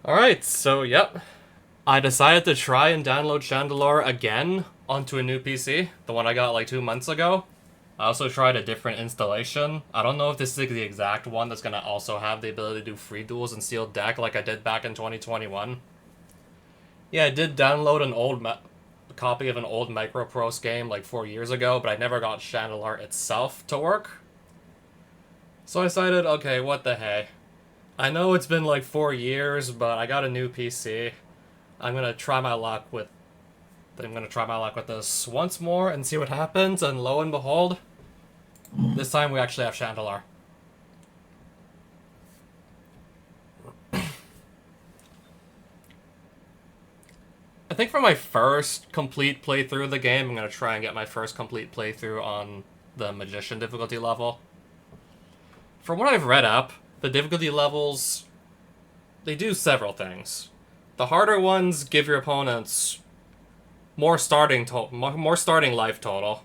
Alright, so yep. I decided to try and download Shandalar again onto a new PC, the one I got like 2 months ago. I also tried a different installation. I don't know if this is the exact one that's gonna also have the ability to do free duels and sealed deck like I did back in 2021. Yeah, I did download an old copy of an old microprose game like 4 years ago, but I never got Shandalar itself to work. So I decided, okay, what the hey. I know it's been like 4 years, but I got a new PC. I'm gonna try my luck with this once more and see what happens, and lo and behold, this time we actually have Shandalar. I think for my first complete playthrough of the game, I'm gonna try and get my first complete playthrough on the Magician difficulty level. From what I've read up, the difficulty levels, they do several things. The harder ones give your opponents more starting life total,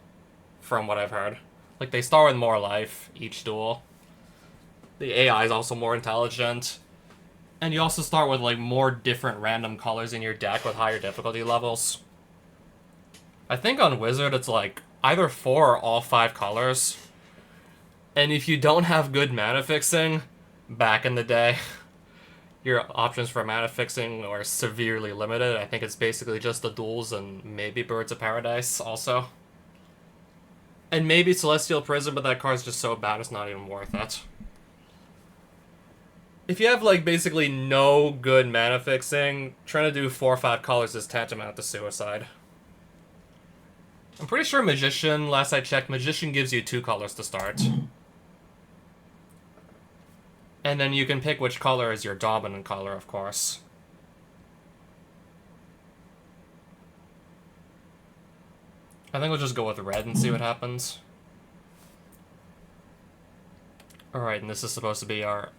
from what I've heard. Like, they start with more life each duel. The AI is also more intelligent. And you also start with, like, more different random colors in your deck with higher difficulty levels. I think on Wizard it's, like, either 4 or all 5 colors. And if you don't have good mana fixing, back in the day, your options for mana fixing are severely limited. I think it's basically just the duels and maybe Birds of Paradise also. And maybe Celestial Prison, but that card's just so bad it's not even worth it. If you have, like, basically no good mana fixing, trying to do 4 or 5 colors is tantamount to suicide. I'm pretty sure Magician, last I checked, Magician gives you 2 colors to start. And then you can pick which color is your dominant color, of course. I think we'll just go with red and see what happens. Alright, and this is supposed to be our...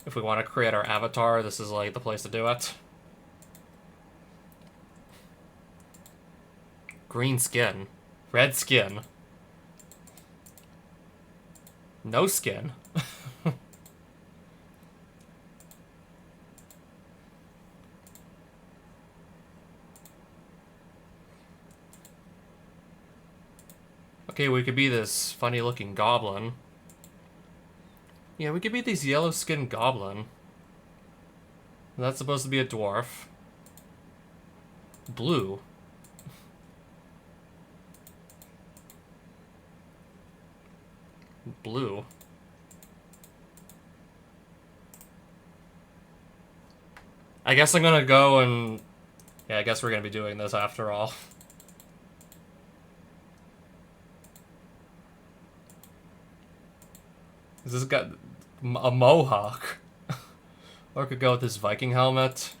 If we want to create our avatar, this is, like, the place to do it. Green skin. Red skin. No skin. Okay, we could be this funny-looking goblin. Yeah, we could be this yellow-skinned goblin. That's supposed to be a dwarf. Blue. Blue. I guess I'm gonna go and... Yeah, I guess we're gonna be doing this after all. Is this got a mohawk? Or I could go with this Viking helmet.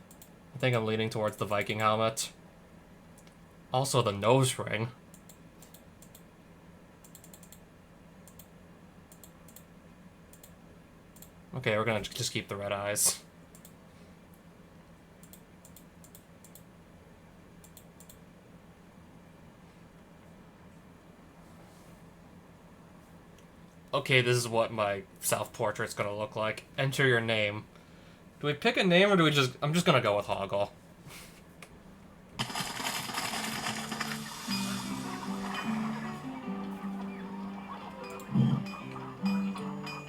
I think I'm leaning towards the Viking helmet. Also the nose ring. Okay, we're gonna just keep the red eyes. Okay, this is what my self-portrait's gonna look like. Enter your name. Do we pick a name or do we just... I'm just gonna go with Hoggle.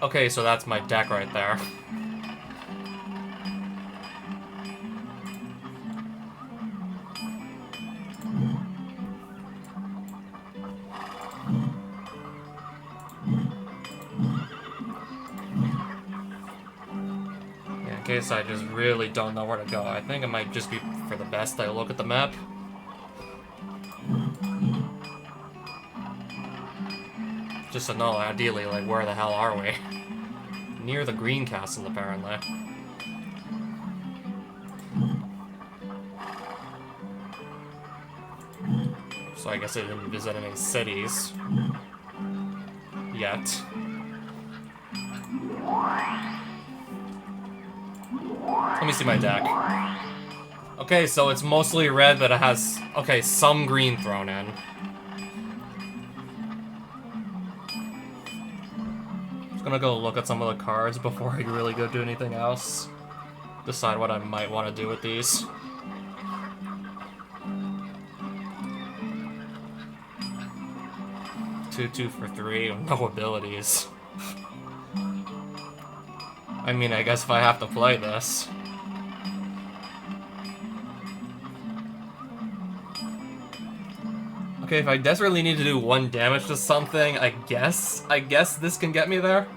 Okay, so that's my deck right there. Yeah, in case I just really don't know where to go, I think it might just be for the best I look at the map. Just to know, ideally, like, where the hell are we? Near the green castle, apparently. So I guess I didn't visit any cities. Yet. Let me see my deck. Okay, so it's mostly red, but it has, okay, some green thrown in. Just gonna go look at some of the cards before I really go do anything else. decide what I might want to do with these. Two for 3 with no abilities. I mean, I guess if I have to play this. Okay, if I desperately need to do 1 damage to something, I guess this can get me there.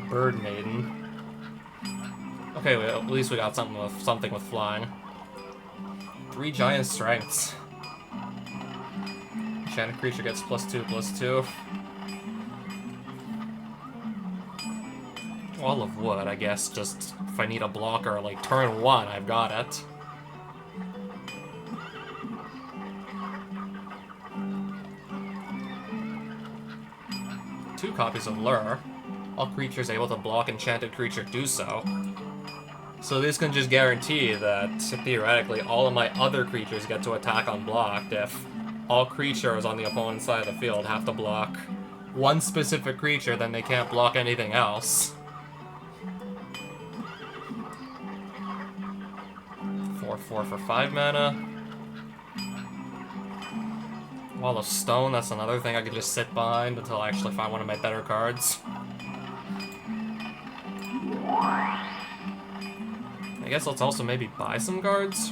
Bird Maiden. Okay, at least we got something with flying. 3 giant strengths. Enchanted creature gets +2/+2. Wall of wood, I guess. Just if I need a blocker, like turn 1, I've got it. Two copies of Lure. All creatures able to block enchanted creature do so. So this can just guarantee that, theoretically, all of my other creatures get to attack unblocked if all creatures on the opponent's side of the field have to block one specific creature, then they can't block anything else. 4/4 for 5 mana. Wall of Stone, that's another thing I could just sit behind until I actually find one of my better cards. I guess let's also maybe buy some cards.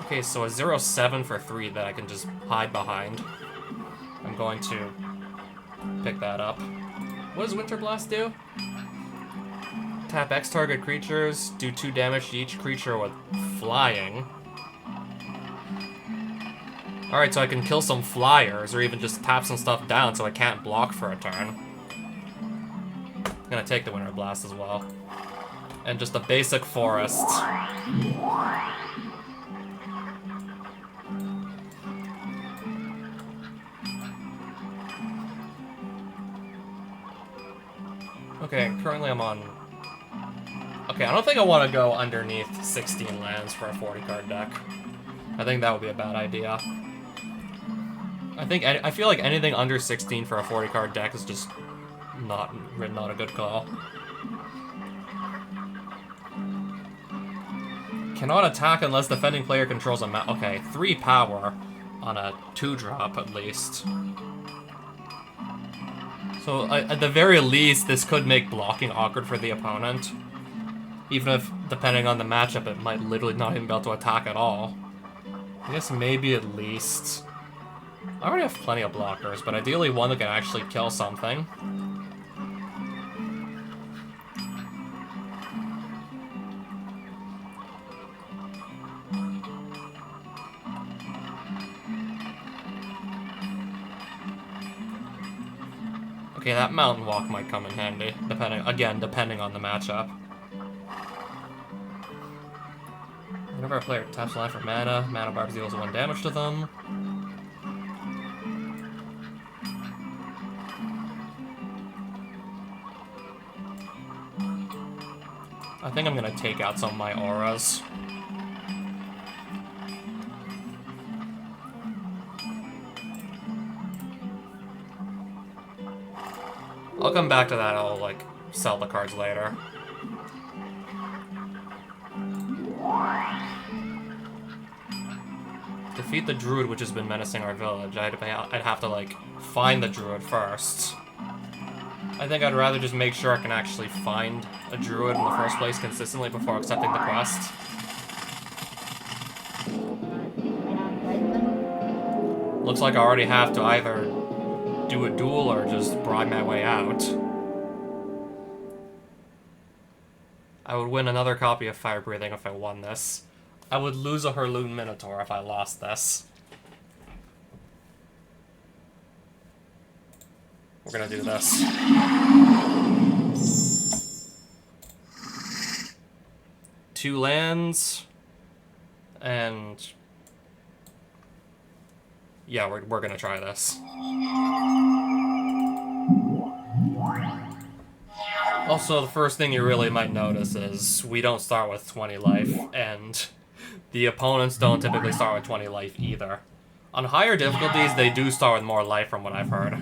Okay, so a 0/7 for 3 that I can just hide behind. I'm going to pick that up. What does Winter Blast do? Tap X target creatures, do 2 damage to each creature with flying. Alright, so I can kill some flyers, or even just tap some stuff down so I can't block for a turn. I'm gonna take the Winter Blast as well. And just a basic forest. Okay, currently I'm on... Okay, I don't think I want to go underneath 16 lands for a 40-card deck. I think that would be a bad idea. I feel like anything under 16 for a 40-card deck is just not a good call. Cannot attack unless defending player controls a okay, 3 power on a 2-drop at least. So at the very least, this could make blocking awkward for the opponent. Even if, depending on the matchup, it might literally not even be able to attack at all. I guess maybe at least... I already have plenty of blockers, but ideally one that can actually kill something. Okay, that Mountain Walk might come in handy, depending on the matchup. Whenever a player taps a line for mana, Mana Barb deals 1 damage to them. I think I'm gonna take out some of my auras. I'll come back to that, I'll, like, sell the cards later. Defeat the Druid, which has been menacing our village. I'd have to, like, find the Druid first. I think I'd rather just make sure I can actually find a Druid in the first place consistently before accepting the quest. Looks like I already have to either do a duel or just bribe my way out. I would win another copy of Fire Breathing if I won this. I would lose a Herloon Minotaur if I lost this. We're gonna do this. Two lands, and yeah, we're gonna try this. Also, the first thing you really might notice is we don't start with 20 life, and the opponents don't typically start with 20 life either. On higher difficulties, they do start with more life from what I've heard.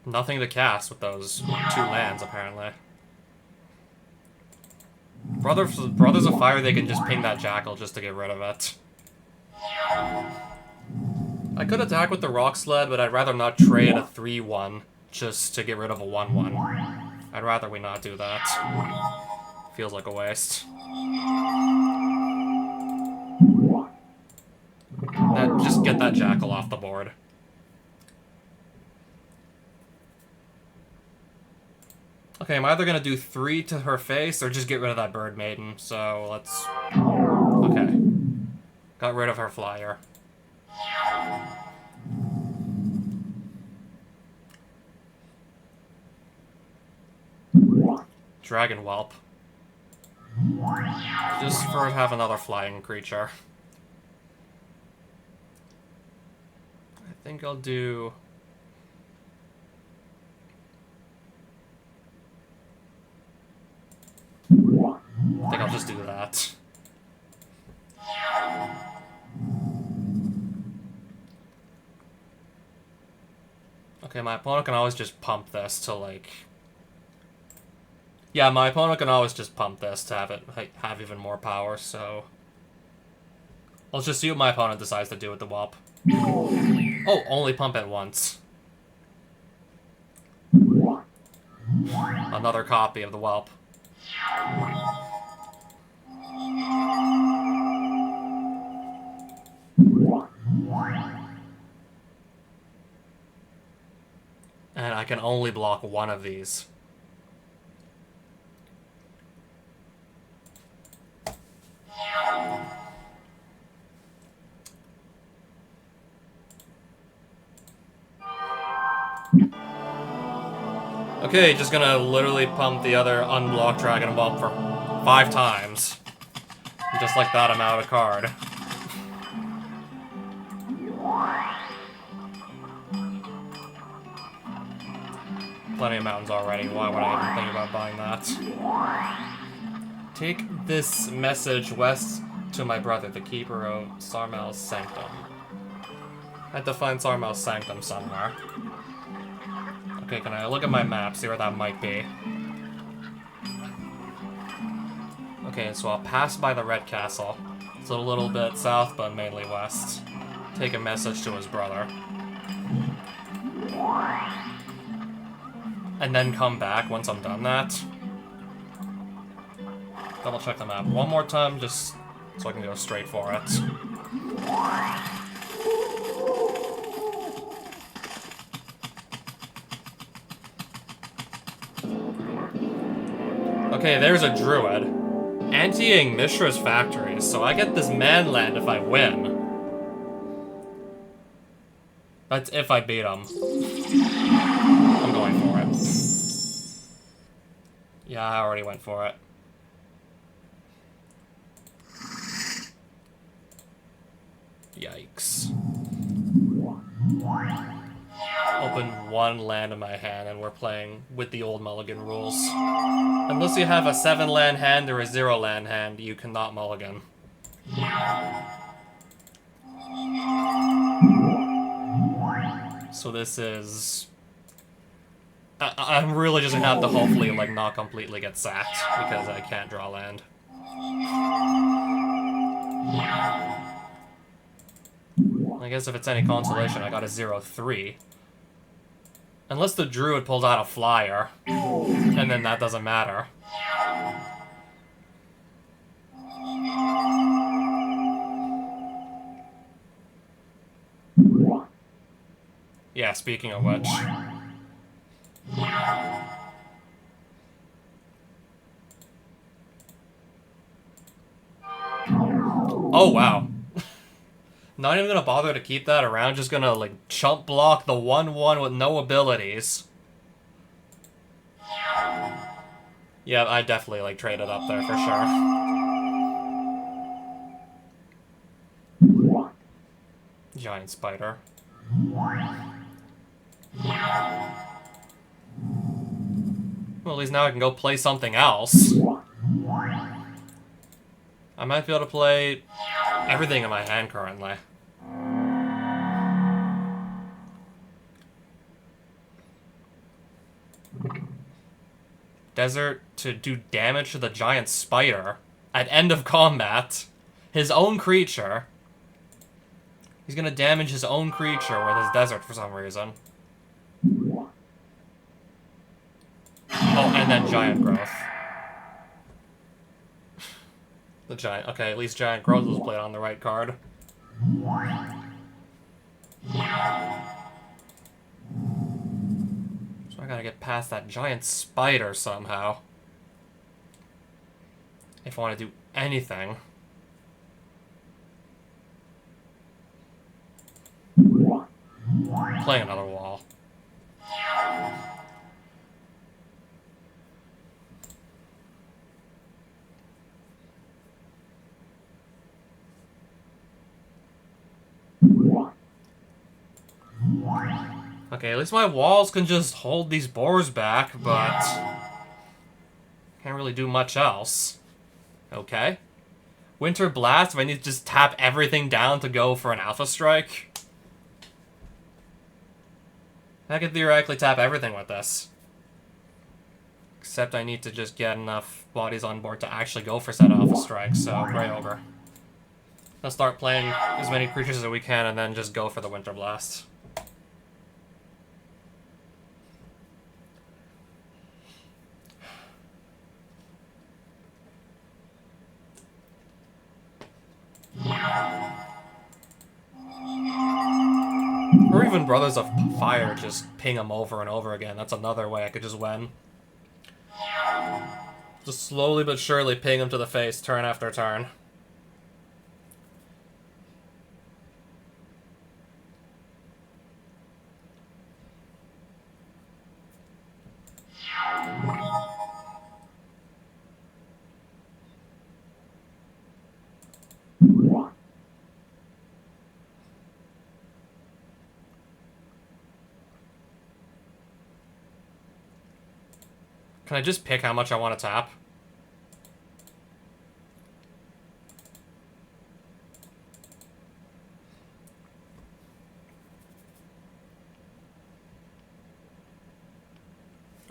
Nothing to cast with those 2 lands, apparently. Brothers of Fire, they can just ping that Jackal just to get rid of it. I could attack with the Rock Sled, but I'd rather not trade a 3-1 just to get rid of a 1-1. I'd rather we not do that. Feels like a waste. Just get that Jackal off the board. Okay, I'm either gonna do 3 to her face or just get rid of that Bird Maiden, so let's... Okay. Got rid of her flyer. Dragon Whelp. Just for have another flying creature. I think I'll do... I think I'll just do that. Okay, my opponent can always just pump this to, like... Yeah, my opponent can always just pump this to have it have even more power, so... Let's just see what my opponent decides to do with the Whelp. Oh, only pump it once. Another copy of the Whelp. And I can only block one of these. Okay, just gonna literally pump the other unblocked Dragon Whelp for 5 times. Just like that, I'm out of card. Plenty of mountains already, why would I even think about buying that? Take this message west to my brother, the keeper of Sarmel's Sanctum. I had to find Sarmel's Sanctum somewhere. Okay, can I look at my map, see where that might be? Okay, so I'll pass by the Red Castle. It's a little bit south, but mainly west. Take a message to his brother. And then come back once I'm done that. Double check the map one more time, just so I can go straight for it. Okay, there's a Druid. Anti-ing Mishra's factories, so I get this manland if I win. That's if I beat him. I'm going for it. Yeah, I already went for it. Yikes. Open 1 land in my hand, and we're playing with the old mulligan rules. Unless you have a 7-land hand or a 0-land hand, you cannot mulligan. So this is... I'm really just gonna have to hopefully, like, not completely get sacked, because I can't draw land. I guess if it's any consolation, I got a 0-3. Unless the Druid pulls out a flyer, and then that doesn't matter. Yeah, speaking of which. Oh, wow. Not even gonna bother to keep that around, just gonna, like, chump block the 1-1 with no abilities. Yeah, I definitely, like, traded up there for sure. Giant spider. Well, at least now I can go play something else. I might be able to play everything in my hand currently. Desert to do damage to the giant spider at end of combat. His own creature. He's gonna damage his own creature with his desert for some reason. Oh, and then giant growth. The giant... Okay, at least giant growth was played on the right card. So I gotta get past that giant spider somehow. If I want to do anything. Play another wall. Okay, at least my walls can just hold these boars back, but can't really do much else. Okay. Winter Blast, if I need to just tap everything down to go for an Alpha Strike. I could theoretically tap everything with this. Except I need to just get enough bodies on board to actually go for said Alpha Strike, so Grey Ogre. Let's start playing as many creatures as we can and then just go for the Winter Blast. Or even Brothers of Fire, just ping them over and over again. That's another way I could just win. Just slowly but surely ping them to the face, turn after turn. Can I just pick how much I want to tap?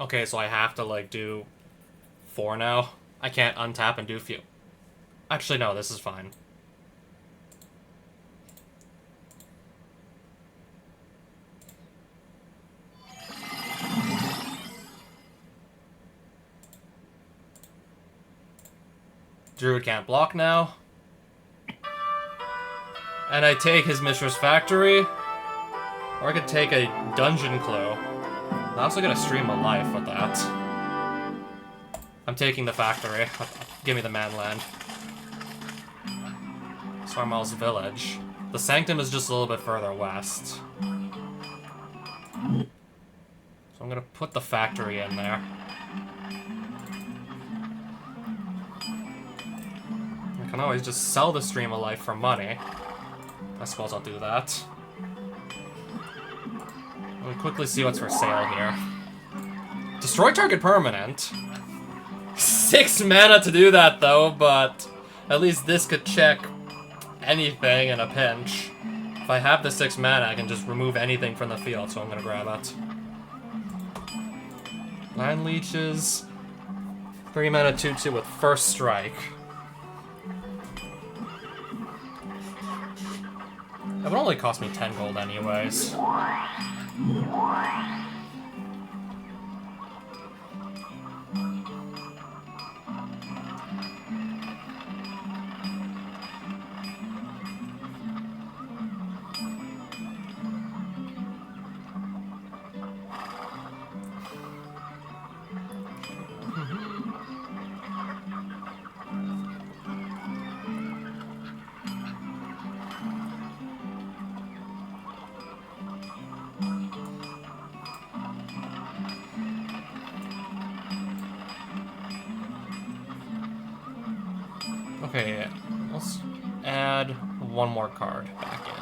Okay, so I have to, like, do 4 now. I can't untap and do few. Actually, no, this is fine. Druid can't block now. And I take his Mishra's Factory. Or I could take a Dungeon Clue. I also get a Stream of Life with that. I'm taking the Factory. Give me the Manland. Sarmal's Village. The Sanctum is just a little bit further west. So I'm gonna put the Factory in there. I can always just sell the Stream of Life for money. I suppose I'll do that. Let me quickly see what's for sale here. Destroy target permanent. 6 mana to do that though, but at least this could check anything in a pinch. If I have the 6 mana, I can just remove anything from the field, so I'm gonna grab it. 9 leeches. 3 mana 2/2 with first strike. It would only cost me 10 gold anyways. Okay, let's add 1 more card back in.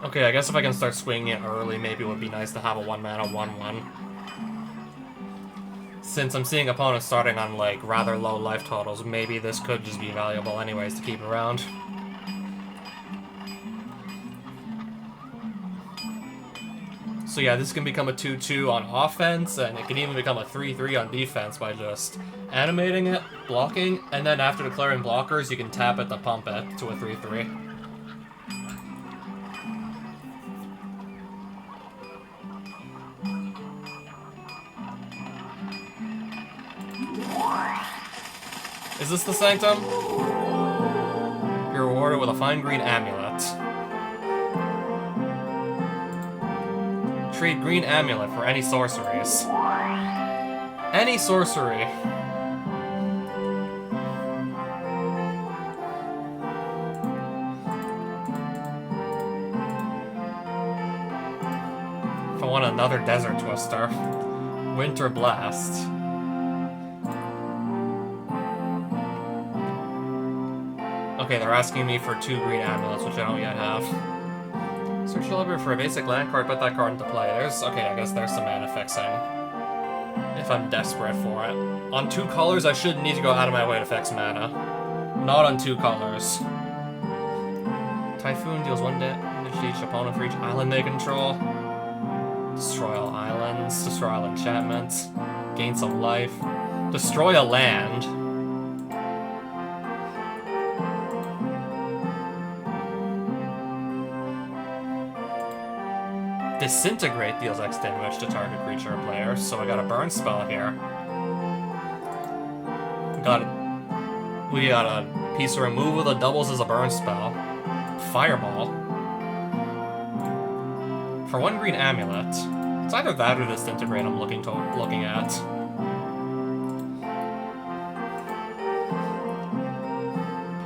Okay, I guess if I can start swinging it early, maybe it would be nice to have a 1 mana 1/1. Since I'm seeing opponents starting on, like, rather low life totals, maybe this could just be valuable anyways to keep around. So yeah, this can become a 2-2 on offense, and it can even become a 3-3 on defense by just animating it, blocking, and then after declaring blockers, you can tap it to pump it to a 3-3. Is this the Sanctum? You're rewarded with a fine green amulet. Trade green amulet for any sorceries. Any sorcery. If I want another Desert Twister. Winter Blast. Okay, they're asking me for 2 green amulets, which I don't yet have. Search your library for a basic land card, put that card into play. Okay, I guess there's some mana fixing. If I'm desperate for it. On 2 colors, I shouldn't need to go out of my way to fix mana. Not on 2 colors. Typhoon deals 1 damage to each opponent for each island they control. Destroy all islands, destroy all enchantments, gain some life, destroy a land. Disintegrate deals X damage to target creature or player, so I got a burn spell here. We got a piece of removal that doubles as a burn spell. Fireball. For 1 green amulet. It's either that or Disintegrate I'm looking at.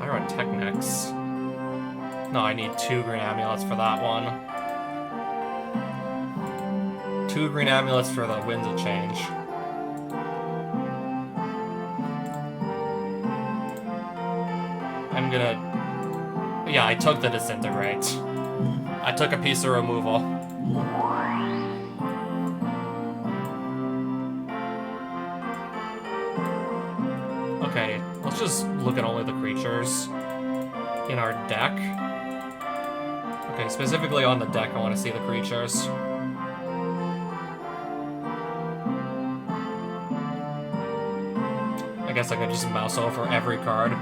Pyrotechnics. No, I need 2 green amulets for that one. 2 green amulets for the Winds of Change. I'm gonna... Yeah, I took the Disintegrate. I took a piece of removal. Okay, let's just look at only the creatures in our deck. Okay, specifically on the deck, I want to see the creatures. I guess I could just mouse over every card.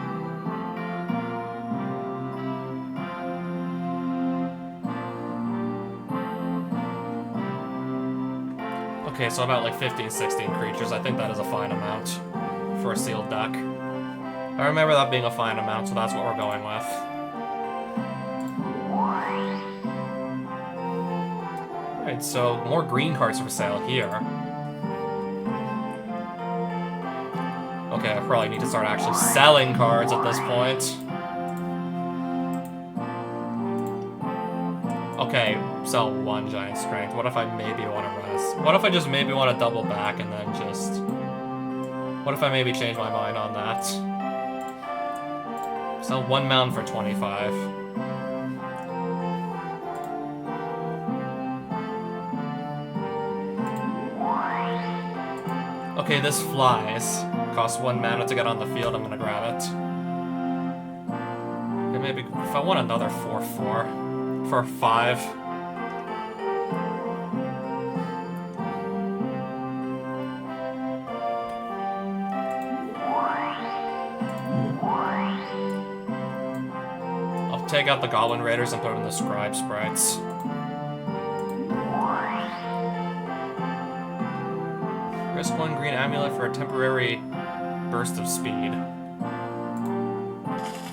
Okay, so about like 15, 16 creatures. I think that is a fine amount for a sealed deck. I remember that being a fine amount, so that's what we're going with. Alright, so more green cards for sale here. Okay, I probably need to start actually selling cards at this point. Okay, sell 1 giant strength. What if I maybe want to run a... What if I just maybe want to double back and then just... What if I maybe change my mind on that? Sell 1 mountain for 25. Okay, this flies. Costs 1 mana to get on the field, I'm gonna grab it. Okay, maybe if I want another 4/4 for 5. I'll take out the Goblin Raiders and put in the Scribe Sprites. Risk 1 green amulet for a temporary burst of speed.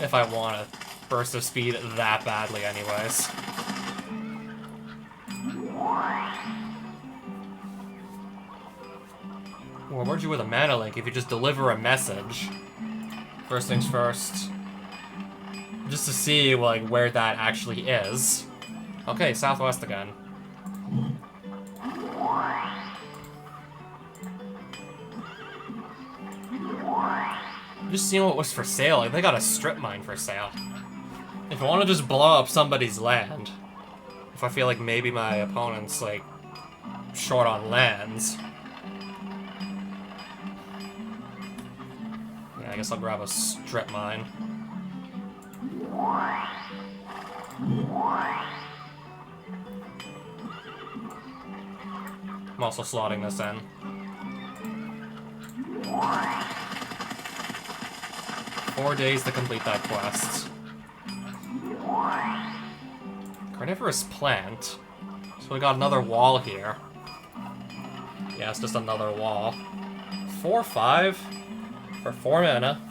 If I want a burst of speed that badly anyways. Well, where'd you with a mana link if you just deliver a message? First things first. Just to see, like, where that actually is. Okay, Southwest again. Just seeing what was for sale. Like, they got a strip mine for sale. If I want to just blow up somebody's land, if I feel like maybe my opponent's, like, short on lands, yeah, I guess I'll grab a strip mine. I'm also slotting this in. Four days to complete that quest. Carnivorous plant. So we got another wall here. Yeah, it's just another wall. 4/5 for 4 mana.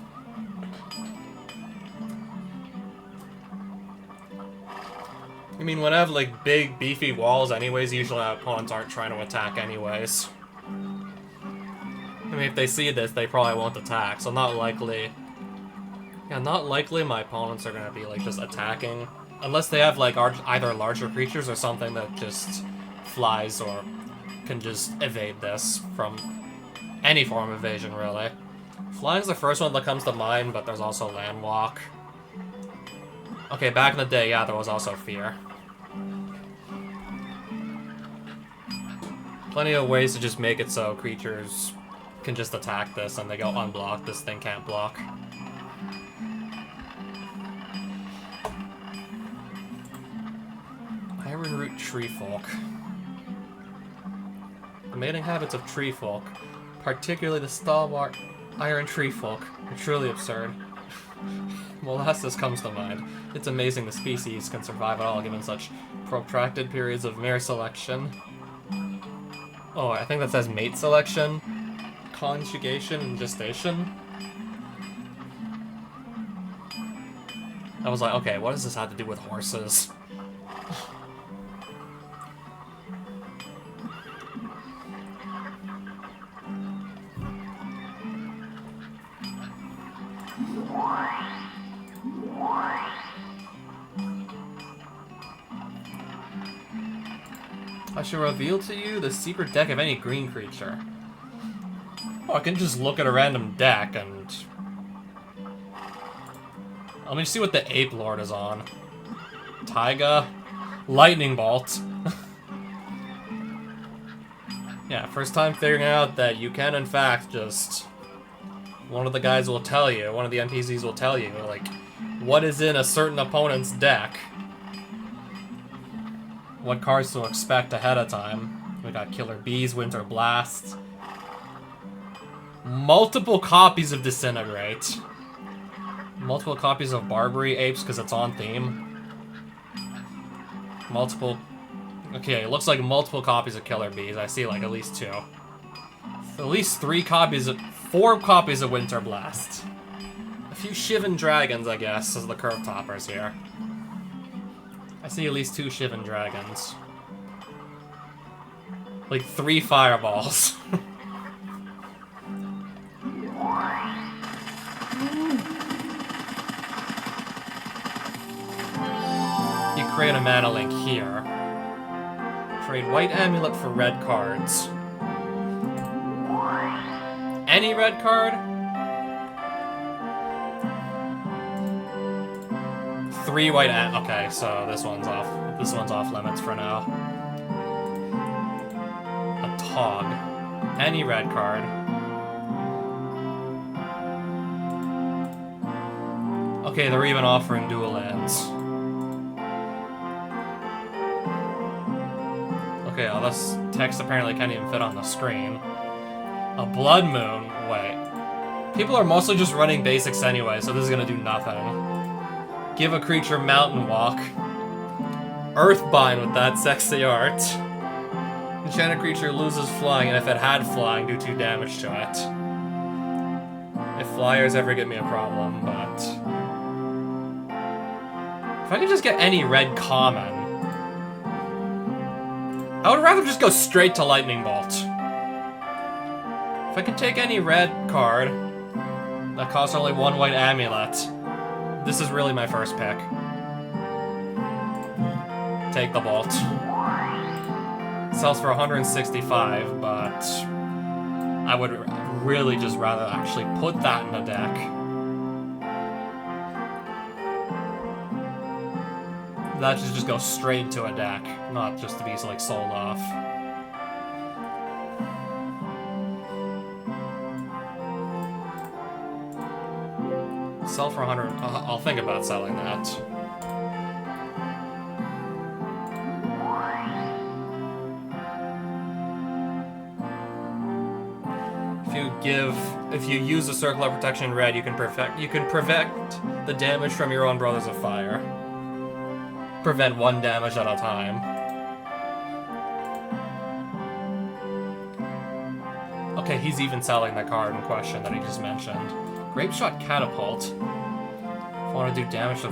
I mean, when I have, like, big, beefy walls anyways, usually our opponents aren't trying to attack anyways. I mean, if they see this, they probably won't attack, so not likely... Yeah, not likely my opponents are gonna be, like, just attacking. Unless they have, like, either larger creatures or something that just flies or can just evade this from any form of evasion, really. Flying's the first one that comes to mind, but there's also Landwalk. Okay, back in the day, yeah, there was also Fear. Plenty of ways to just make it so creatures can just attack this and they go unblocked. This thing can't block. Ironroot Treefolk. The mating habits of treefolk, particularly the stalwart iron treefolk, are truly absurd. Molasses comes to mind. It's amazing the species can survive at all given such protracted periods of mere selection. Oh, I think that says mate selection, conjugation, and gestation. I was like, okay, what does this have to do with horses? I shall reveal to you the secret deck of any green creature. Oh, I can just look at a random deck and... Let me see what the Ape Lord is on. Taiga. Lightning Bolt. Yeah, first time figuring out that you can, in fact, just... One of the guys will tell you, one of the NPCs will tell you, like, what is in a certain opponent's deck. What cards to expect ahead of time. We got Killer Bees, Winter Blast. Multiple copies of Disintegrate. Multiple copies of Barbary Apes because it's on theme. Multiple... Okay, it looks like multiple copies of Killer Bees. I see like at least 2. At least 3 copies of... 4 copies of Winter Blast. A few Shivan Dragons, I guess, as the curve toppers here. I see at least 2 Shivan Dragons. Like 3 Fireballs. You create a mana link here. Trade white amulet for red cards. Any red card? 3 white okay, so this one's off. This one's off limits for now. A Tog. Any red card. Okay, they're even offering dual lands. Okay, well, this text apparently can't even fit on the screen. A Blood Moon. Wait. People are mostly just running basics anyway, so this is gonna do nothing. Give a creature Mountain Walk. Earthbind with that sexy art. Enchanted creature loses flying, and if it had flying, do 2 damage to it. If flyers ever give me a problem, but... If I could just get any red common... I would rather just go straight to Lightning Bolt. If I could take any red card that costs only 1 white amulet, this is really my first pick. Take the Bolt. Sells for 165, but I would really just rather actually put that in the deck. That should just go straight into a deck, not just to be like sold off. Sell for 100. I'll think about selling that. if you use the circle of protection in red, you can prevent the damage from your own brothers of fire. Prevent one damage at a time. Okay, he's even selling the card in question that he just mentioned. Grape Shot Catapult. If I want to do damage to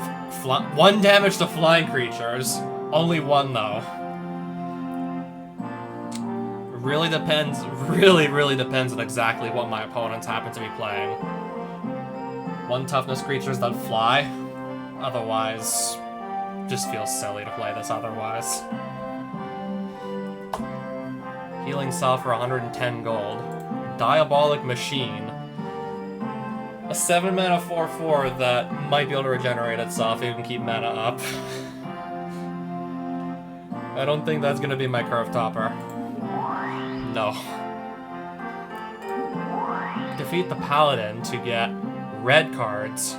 one damage to flying creatures. Only one though. Really depends, really depends on exactly what my opponents happen to be playing. One toughness creatures that fly. Otherwise, just feels silly to play this otherwise. Healing Salve for 110 gold. Diabolic Machine. A 7 mana 4/4 that might be able to regenerate itself if you can keep mana up. I don't think that's gonna be my curve topper. No. Defeat the Paladin to get red cards.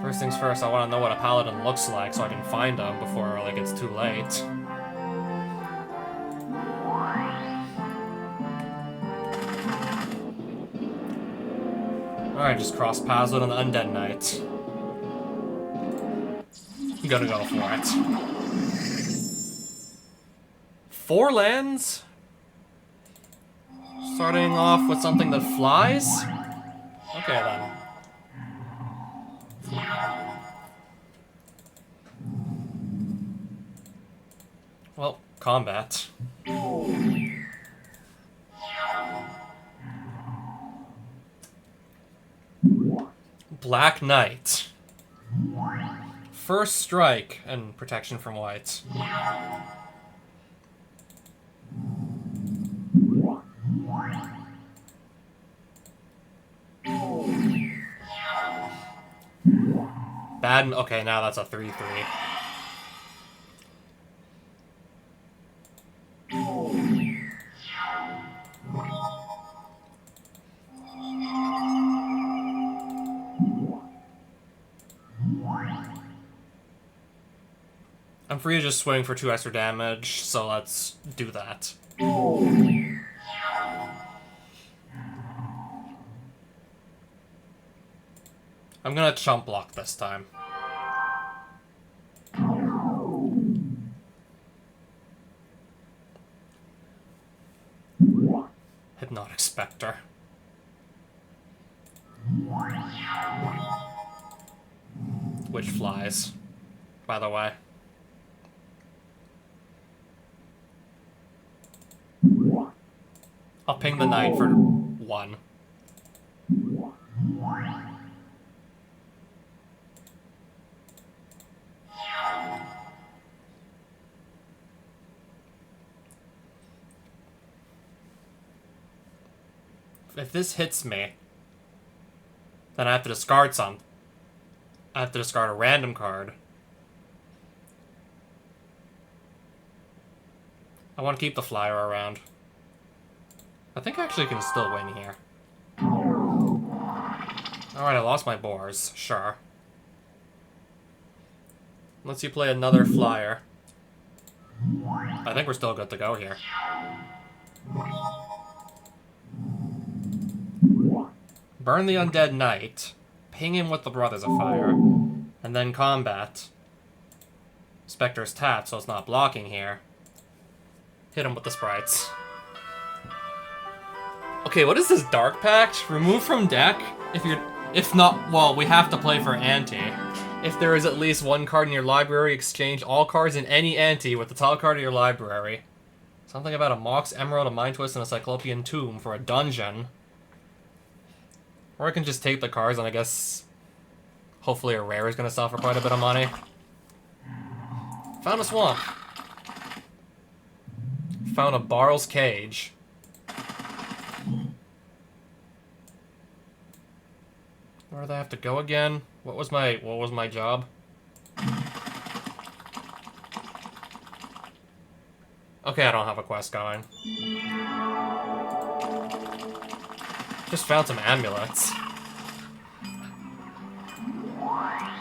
First things first, I want to know what a Paladin looks like so I can find them before like it's too late. Alright, just cross paths with an Undead Knight. I'm gonna go for it. 4 lands? Starting off with something that flies? Okay then. Well, combat. Black Knight. First strike and protection from white. Bad. Okay, now that's a 3/3. I'm free to just swing for 2 extra damage, so let's do that. I'm gonna chump block this time. Hypnotic Spectre. Which flies, by the way. I'll ping the knight for 1. If this hits me, then I have to discard some. I have to discard a random card. I want to keep the flyer around. I think I actually can still win here. Alright, I lost my boars. Sure. Let's you play another flyer. I think we're still good to go here. Burn the Undead Knight. Ping him with the Brothers of Fire. And then combat. Spectre's tapped, so it's not blocking here. Hit him with the sprites. Okay, what is this Dark Pact? Remove from deck? If not, well, we have to play for ante. If there is at least 1 card in your library, exchange all cards in any ante with the top card of your library. Something about a Mox Emerald, a Mind Twist, and a Cyclopean Tomb for a dungeon. Or I can just take the cards and I guess hopefully a rare is gonna sell for quite a bit of money. Found a swamp. Found a Barl's Cage. Where do I have to go again? What was my job? Okay, I don't have a quest going. Just found some amulets.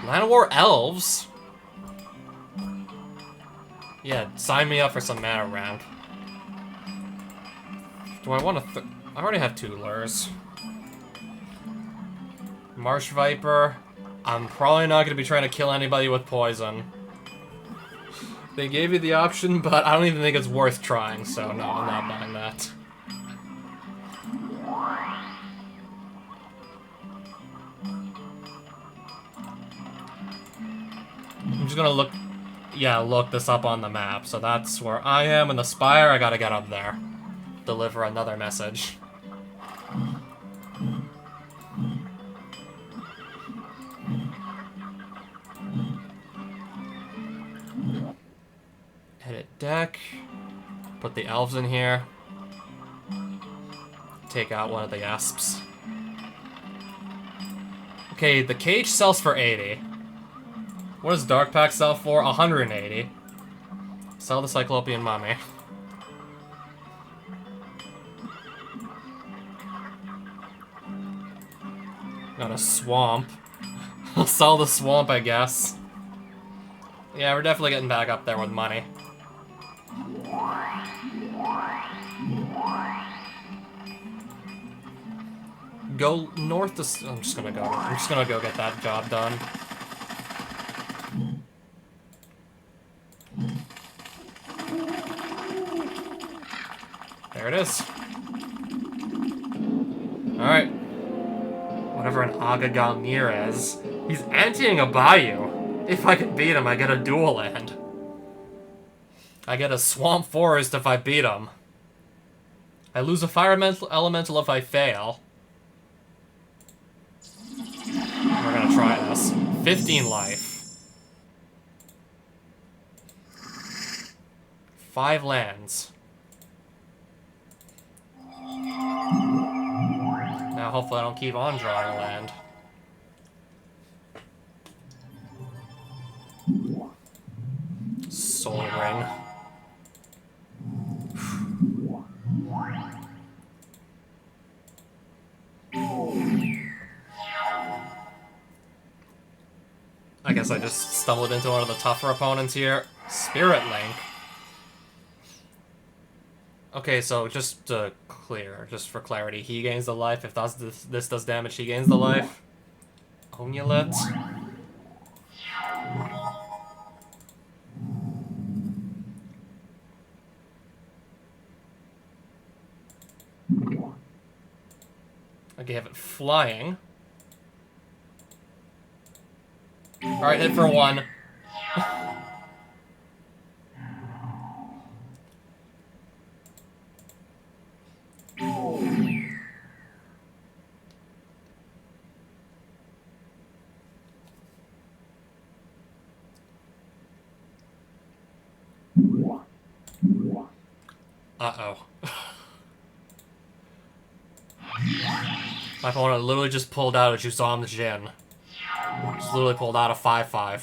Llanowar Elves? Yeah, sign me up for some mana round. Do I want to I already have 2 lures. Marsh Viper. I'm probably not going to be trying to kill anybody with poison. They gave you the option, but I don't even think it's worth trying, so no, I'm not buying that. I'm just gonna look this up on the map. So that's where I am in the spire. I gotta get up there. Deliver another message. Edit deck. Put the elves in here. Take out one of the Esps. Okay, the cage sells for 80. What does Dark Pack sell for? 180. Sell the Cyclopean Mummy. Got a swamp. I'll sell the swamp, I guess. Yeah, we're definitely getting back up there with money. Go north to... I'm just gonna go get that job done. There it is. Alright. Whatever an Agagamir is. He's emptying a bayou. If I can beat him, I get a dual land. I get a swamp forest if I beat him. I lose a fire elemental if I fail. We're gonna try this. 15 life. 5 lands. Now hopefully I don't keep on drawing land. Soul Ring. I guess I just stumbled into one of the tougher opponents here. Spirit Link. Okay, so just to clear, just for clarity, he gains the life. If this does damage, he gains the life. Omulet. I gave it flying. Alright, hit for 1. Uh-oh. My opponent literally just pulled out a Juzam Jin. Just literally pulled out a 5-5.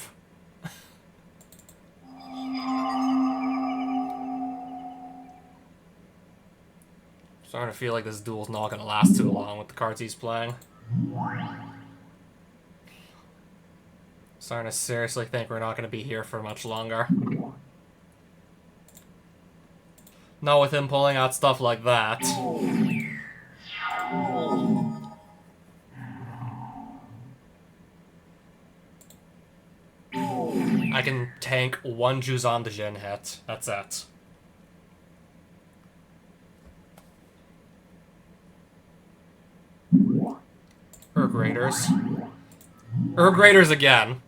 Starting to feel like this duel's not gonna last too long with the cards he's playing. Starting to seriously think we're not gonna be here for much longer. Not with him pulling out stuff like that. I can tank 1 Juzam Jin hit. That's it. Urg Raiders. Urg Raiders again.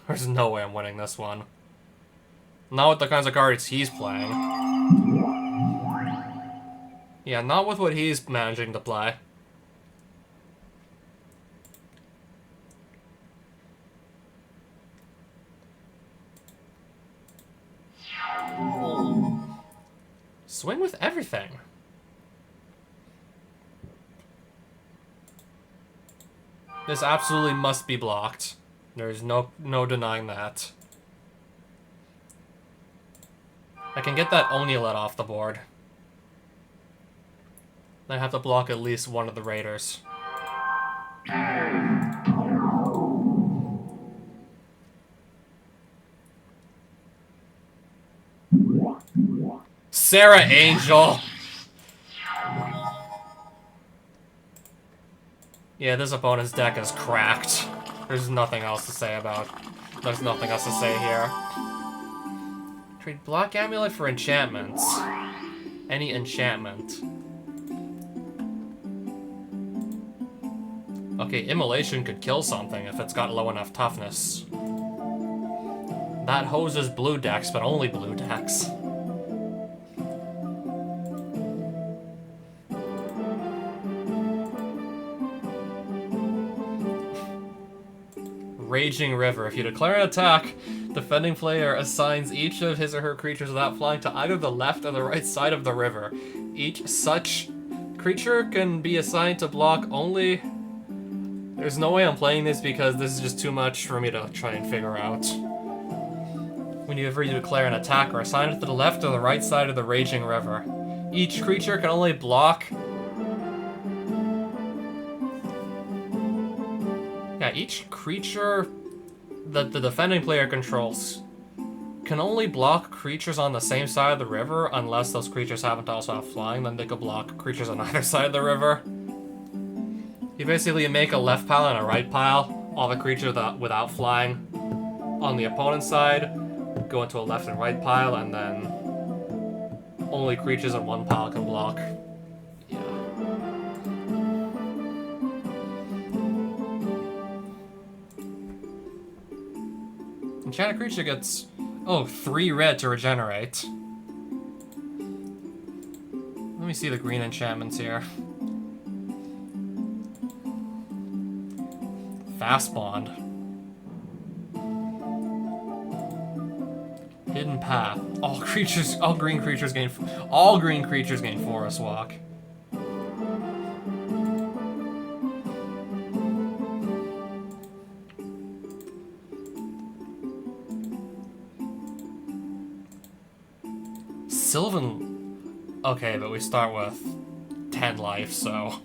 There's no way I'm winning this one. Not with the kinds of cards he's playing. Yeah, not with what he's managing to play. Swing with everything. This absolutely must be blocked. There's no denying that. I can get that Omulet off the board. I have to block at least one of the Raiders. Sarah Angel! Yeah, this opponent's deck is cracked. There's nothing else to say about... There's nothing else to say here. Trade Black Amulet for enchantments. Any enchantment. Okay, Immolation could kill something if it's got low enough toughness. That hoses blue decks, but only blue decks. Raging River. If you declare an attack, defending player assigns each of his or her creatures without flying to either the left or the right side of the river. Each such creature can be assigned to block only... There's no way I'm playing this because this is just too much for me to try and figure out. Whenever you declare an attack or assign it to the left or the right side of the Raging River. Each creature can only block... Yeah, each creature that the defending player controls can only block creatures on the same side of the river unless those creatures happen to also have flying, then they could block creatures on either side of the river. You basically make a left pile and a right pile. All the creatures without flying on the opponent's side go into a left and right pile, and then only creatures in one pile can block. Yeah. Enchanted creature gets, 3 red to regenerate. Let me see the green enchantments here. Fast Bond. Hidden Path. All green creatures gain Forest Walk. Sylvan... Okay, but we start with 10 life, so...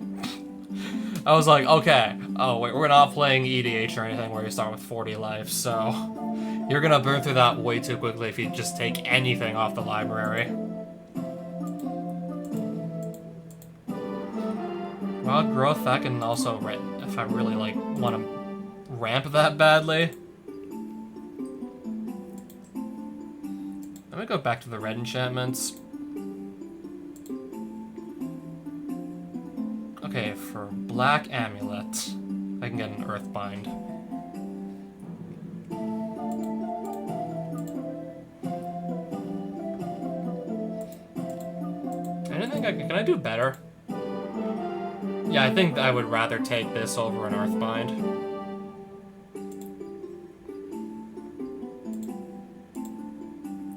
I was like, okay, wait, we're not playing EDH or anything where you start with 40 life, so... You're gonna burn through that way too quickly if you just take anything off the library. Wild Growth, that can also, if I really, want to ramp that badly. Let me go back to the red enchantments. Okay, for Black Amulet, I can get an Earthbind. Can I do better? Yeah, I think I would rather take this over an Earthbind.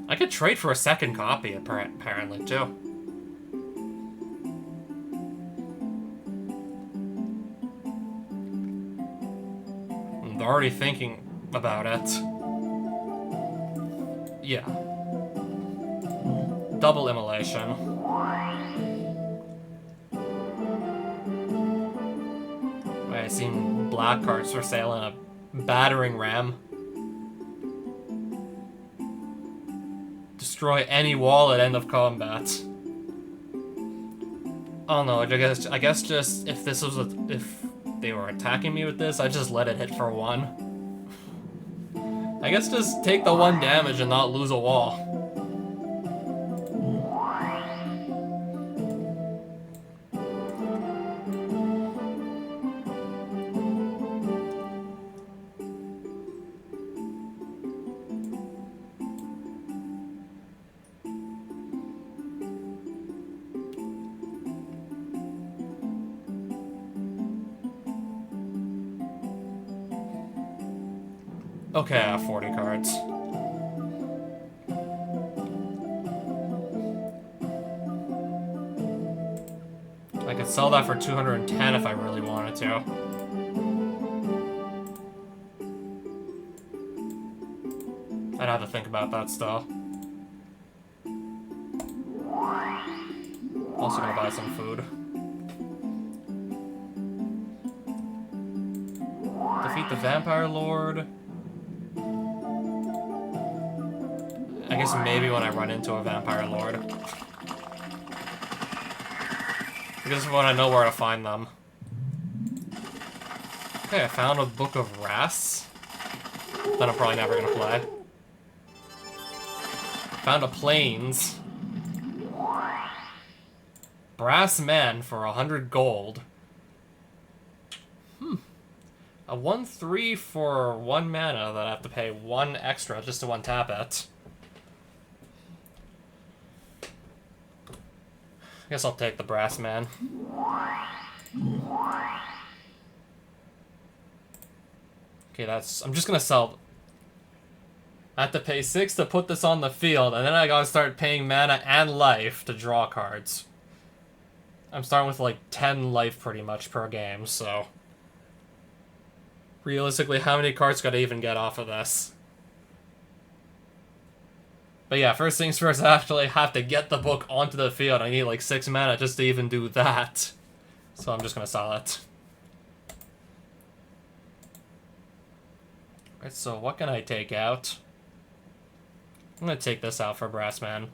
I could trade for a second copy, apparently, too. I'm already thinking about it. Yeah. Double Immolation. I've seen black cards for sale in a Battering Ram. Destroy any wall at end of combat. Oh no, I guess just if this was if they were attacking me with this, I just let it hit for 1. I guess just take the 1 damage and not lose a wall. Okay, I have 40 cards. I could sell that for 210 if I really wanted to. I'd have to think about that still. Also gonna buy some food. Defeat the Vampire Lord. I guess maybe when I run into a Vampire Lord. Because when I know where to find them. Okay, I found a book of Wraths that I'm probably never gonna play. Found a Plains. Brass Man for 100 gold. A 1/3 for 1 mana that I have to pay 1 extra just to untap it. I guess I'll take the Brass Man. Okay, I'm just gonna sell. I have to pay 6 to put this on the field, and then I gotta start paying mana and life to draw cards. I'm starting with like 10 life pretty much per game, so... Realistically, how many cards could I even get off of this? But yeah, first things first, I actually have to get the book onto the field. I need like 6 mana just to even do that. So I'm just gonna sell it. Alright, so what can I take out? I'm gonna take this out for Brass Man.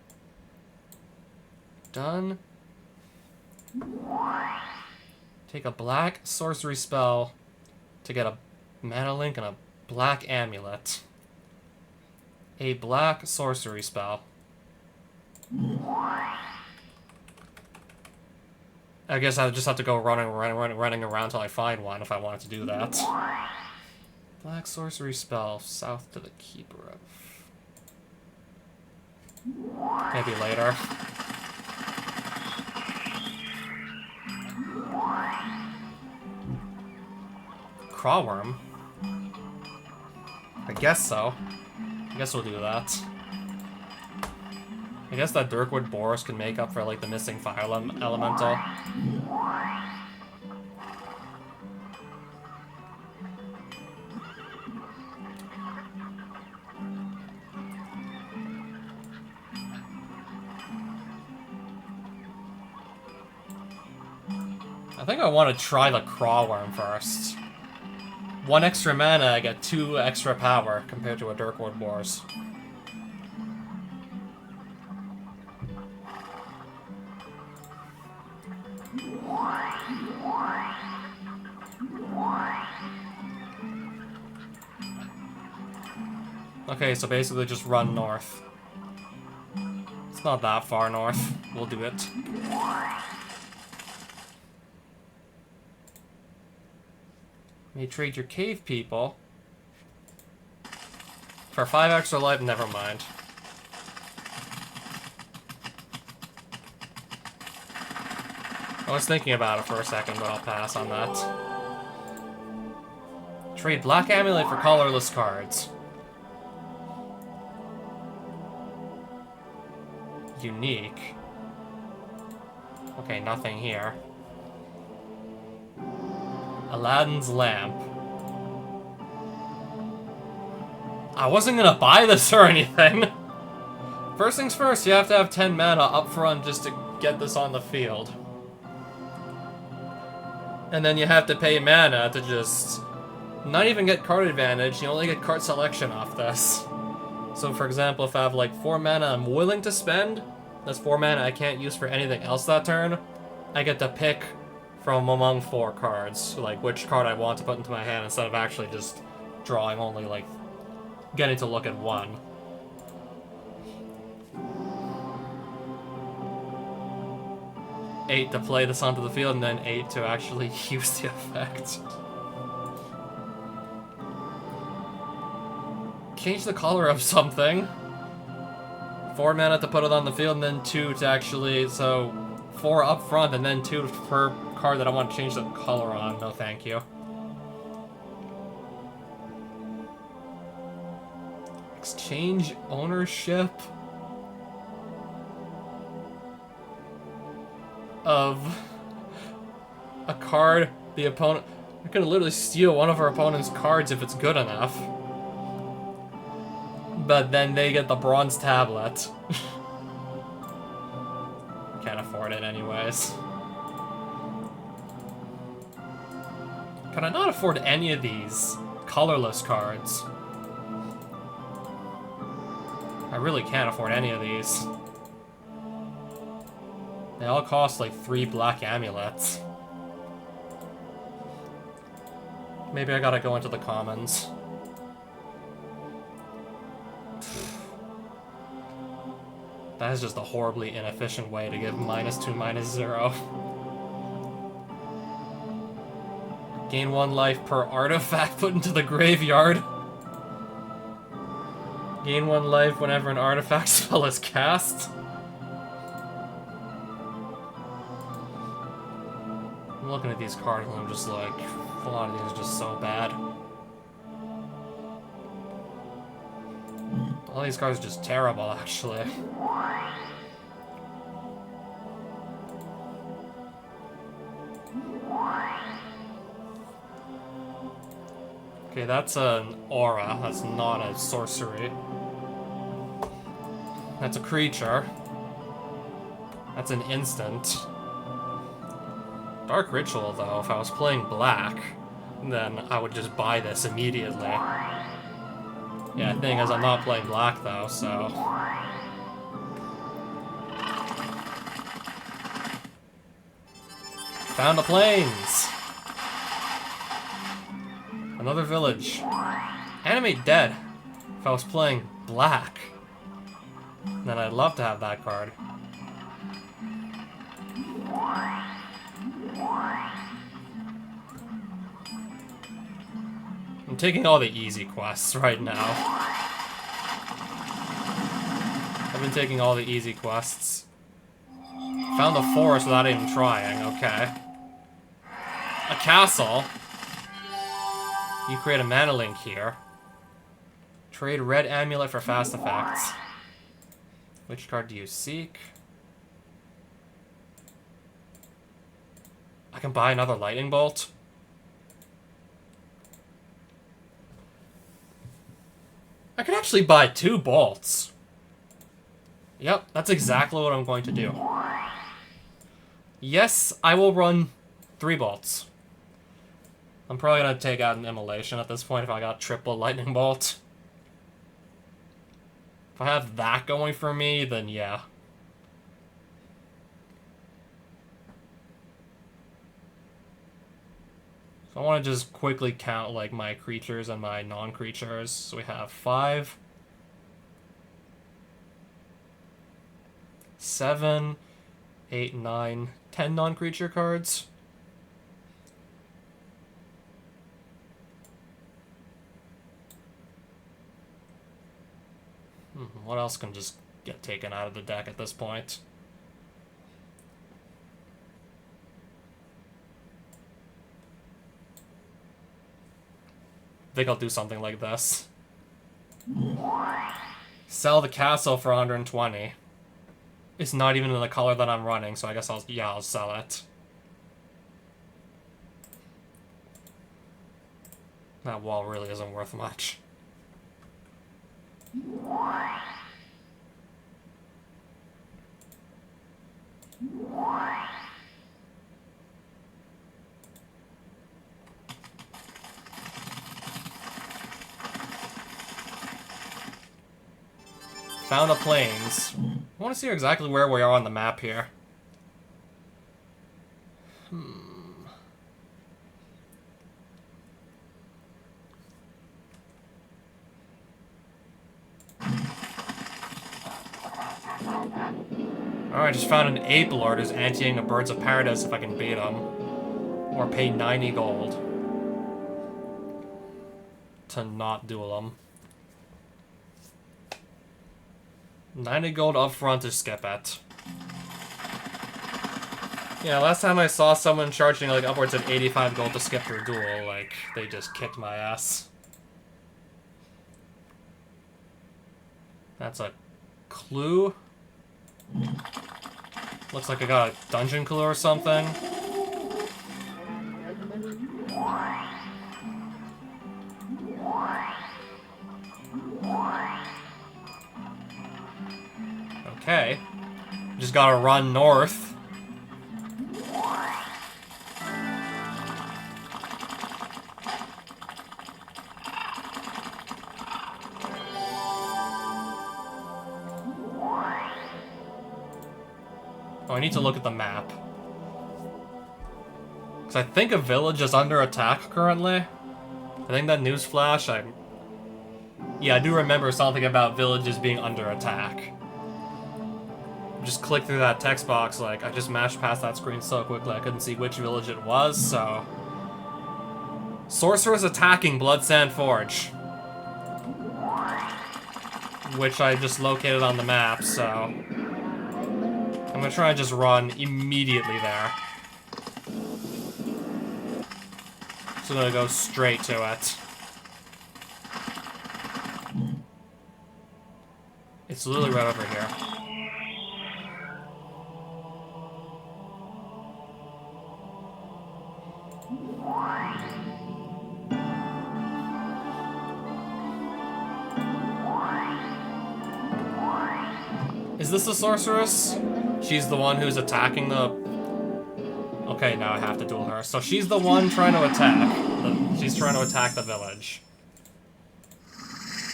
Done. Take a black sorcery spell to get a mana link and a black amulet. A black sorcery spell. I guess I just have to go running around until I find one if I wanted to do that. Black sorcery spell, south to the Keeper of... Maybe later. Crawworm? I guess so. I guess we'll do that. I guess that Dirkwood Boros can make up for, like, the missing fire elemental. I think I want to try the Crawworm first. 1 extra mana, I get 2 extra power compared to a Dirkwood Boros. Okay, so basically just run north. It's not that far north. We'll do it. May trade your cave people for 5 extra life. Never mind. I was thinking about it for a second, but I'll pass on that. Trade Black Amulet for colorless cards. Unique. Okay, nothing here. Aladdin's Lamp. I wasn't gonna buy this or anything. First things first, you have to have 10 mana up front just to get this on the field. And then you have to pay mana to just not even get card advantage, you only get card selection off this. So for example, if I have like 4 mana I'm willing to spend, that's 4 mana I can't use for anything else that turn, I get to pick from among 4 cards, like which card I want to put into my hand instead of actually just drawing only, like, getting to look at 1. $8 to play this onto the field, and then 8 to actually use the effect. Change the color of something. 4 mana to put it on the field, and then 2 to actually, so 4 up front, and then 2 per card that I want to change the color on. No thank you. Exchange ownership of a card the opponent... You're gonna literally steal one of our opponent's cards if it's good enough. But then they get the bronze tablet. Can't afford it anyways. Can I not afford any of these colorless cards? I really can't afford any of these. They all cost like 3 black amulets. Maybe I gotta go into the commons. That is just a horribly inefficient way to give -2, -0. Gain 1 life per artifact put into the graveyard. Gain 1 life whenever an artifact spell is cast. I'm looking at these cards and I'm just like, a lot of these are just so bad. All these cards are just terrible, actually. Okay, that's an aura. That's not a sorcery. That's a creature. That's an instant. Dark Ritual, though, if I was playing black, then I would just buy this immediately. Yeah, the thing is, I'm not playing black, though, so... Found the plains! Another village. Animate dead. If I was playing black, then I'd love to have that card. I'm taking all the easy quests right now. I've been taking all the easy quests. Found a forest without even trying, okay. A castle. You create a mana link here. Trade red amulet for fast effects. Which card do you seek? I can buy another lightning bolt. I can actually buy 2 bolts. Yep, that's exactly what I'm going to do. Yes, I will run 3 bolts. I'm probably gonna take out an immolation at this point if I got triple lightning bolt. If I have that going for me, then yeah. So I want to just quickly count like my creatures and my non-creatures. So we have 5, 7, 8, 9, 10 non-creature cards. What else can just get taken out of the deck at this point? I think I'll do something like this. Sell the castle for 120. It's not even in the color that I'm running, so I guess I'll sell it. That wall really isn't worth much. Found the plains. I want to see exactly where we are on the map here. Alright, just found an Ape Lord who's anteing a Birds of Paradise if I can beat him. Or pay 90 gold. To not duel him. 90 gold up front to skip it. Yeah, last time I saw someone charging like upwards of 85 gold to skip their duel, like, they just kicked my ass. That's a clue. Looks like I got a dungeon clue or something. Okay. Just gotta run north. Oh, I need to look at the map. Because I think a village is under attack currently. I think that newsflash, yeah, I do remember something about villages being under attack. Just click through that text box, like, I just mashed past that screen so quickly I couldn't see which village it was, so... Sorceress attacking Bloodsand Forge. Which I just located on the map, so... I'm gonna try and just run immediately there. So I'm gonna go straight to it. It's literally right over here. Is this the sorceress? She's the one who's attacking the... Okay, now I have to duel her. So she's the one trying to attack. She's trying to attack the village.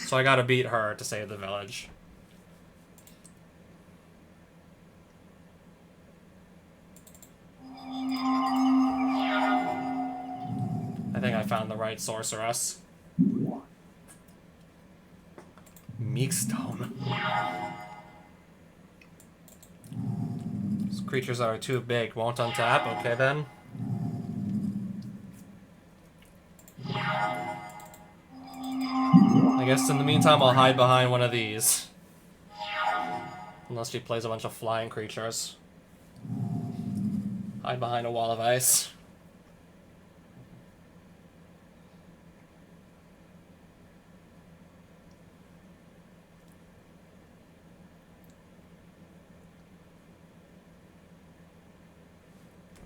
So I gotta beat her to save the village. I think I found the right sorceress. Meekstone. These creatures that are too big won't untap. Okay, then. I guess in the meantime I'll hide behind one of these. Unless she plays a bunch of flying creatures. Hide behind a wall of ice.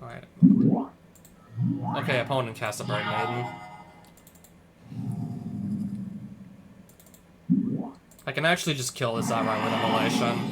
Alright. Okay, opponent casts a Bird Maiden. I can actually just kill this outright with Immolation.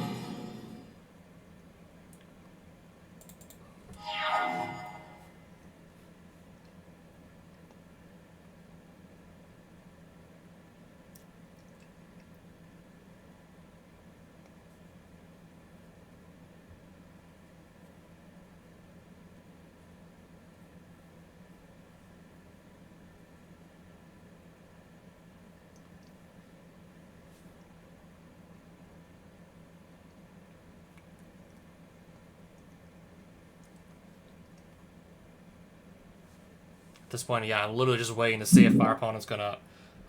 At this point, yeah, I'm literally just waiting to see if our opponent's gonna...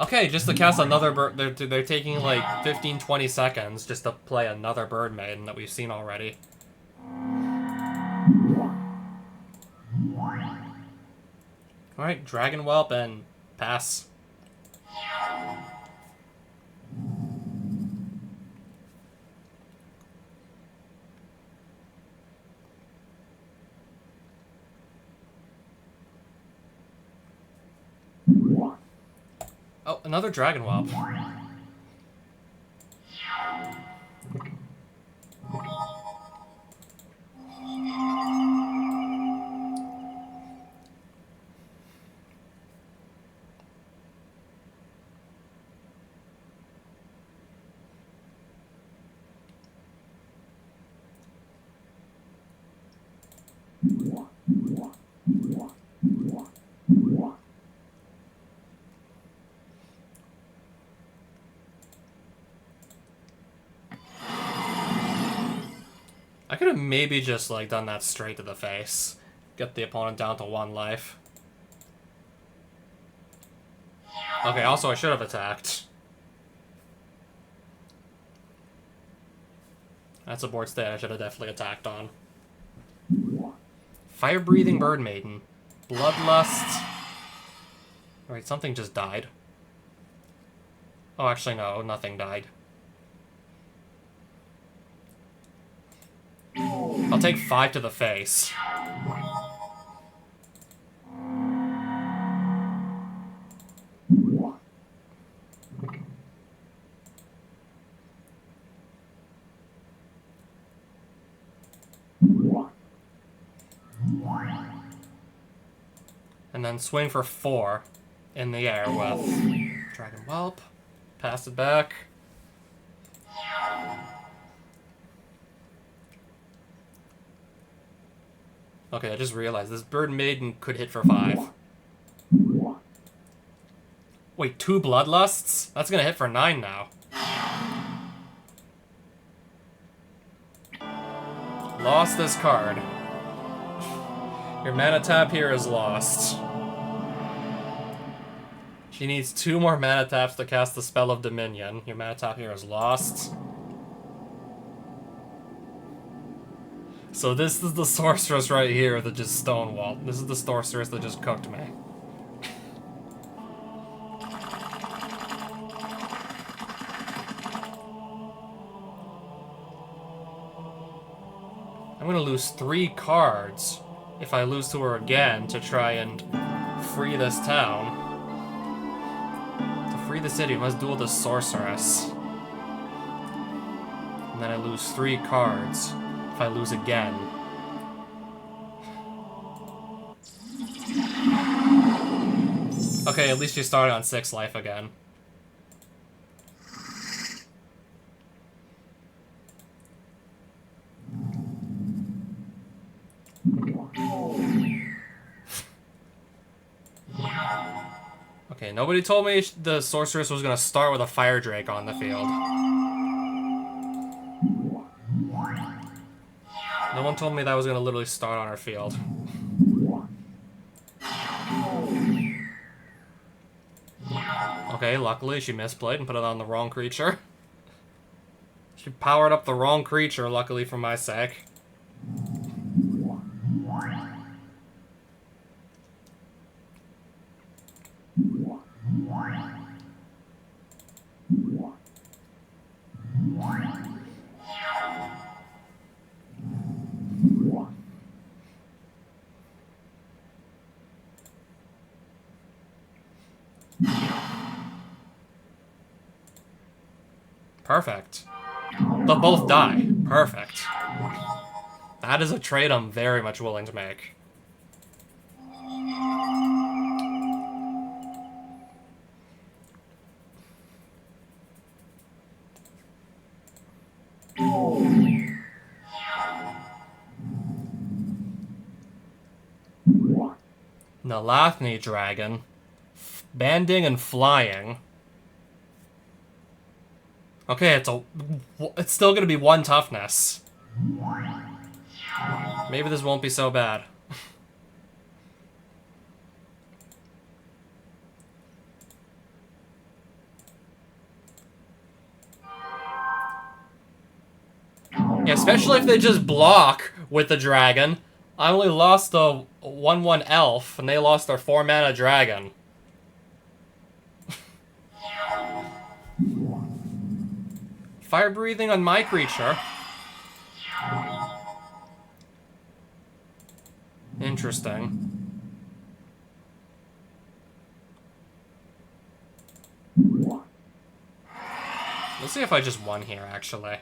Okay, just to cast another bird... They're taking like 15-20 seconds just to play another Bird Maiden that we've seen already. Alright, Dragon Whelp and pass. Oh, another Dragon Whelp. I could have maybe just, like, done that straight to the face. Get the opponent down to 1 life. Okay, also I should have attacked. That's a board state I should have definitely attacked on. Fire-breathing Bird Maiden. Bloodlust. Alright, something just died. Oh, actually no, nothing died. I'll take 5 to the face. And then swing for 4 in the air with Dragon Whelp. Pass it back. Okay, I just realized this Bird Maiden could hit for 5. Wait, 2 Bloodlusts? That's gonna hit for 9 now. Lost this card. Your mana tap here is lost. She needs 2 more mana taps to cast the Spell of Dominion. Your mana tap here is lost. So this is the sorceress right here that just stonewalled. This is the sorceress that just cooked me. I'm gonna lose 3 cards if I lose to her again to try and free this town. To free the city, I must duel the sorceress. And then I lose 3 cards if I lose again. Okay, at least she started on 6 life again. Okay, nobody told me the sorceress was gonna start with a fire drake on the field. No one told me that was gonna literally start on her field. Okay, luckily she misplayed and put it on the wrong creature. She powered up the wrong creature, luckily for my sake. Perfect. They'll both die. Perfect. That is a trade I'm very much willing to make. Nalathni Dragon. Banding and flying. Okay, it's still gonna be 1 toughness. Maybe this won't be so bad. Yeah, especially if they just block with the dragon. I only lost a 1/1 elf, and they lost their 4 mana dragon. Fire breathing on my creature. Interesting. Let's see if I just won here, actually.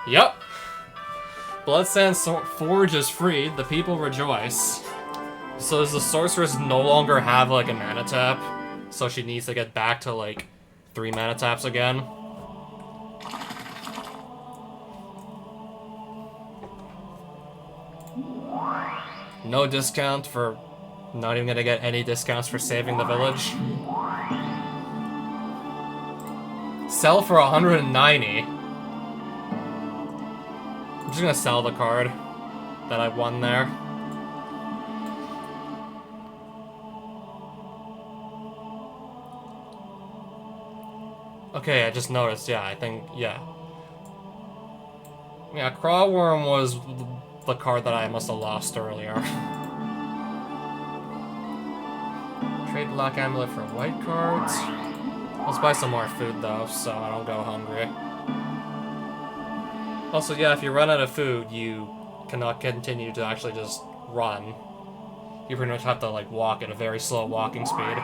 Yep. Bloodsand Forge is freed. The people rejoice. So does the sorceress no longer have, like, a mana tap? So she needs to get back to, like, 3 mana taps again? No discount for... Not even gonna get any discounts for saving the village. Sell for 190. I'm just gonna sell the card that I won there. Okay, I just noticed, yeah, I think, yeah. Yeah, Crawworm was the card that I must have lost earlier. Trade Black Amulet for white cards. Let's buy some more food, though, so I don't go hungry. Also, yeah, if you run out of food, you cannot continue to actually just run. You pretty much have to, like, walk at a very slow walking speed.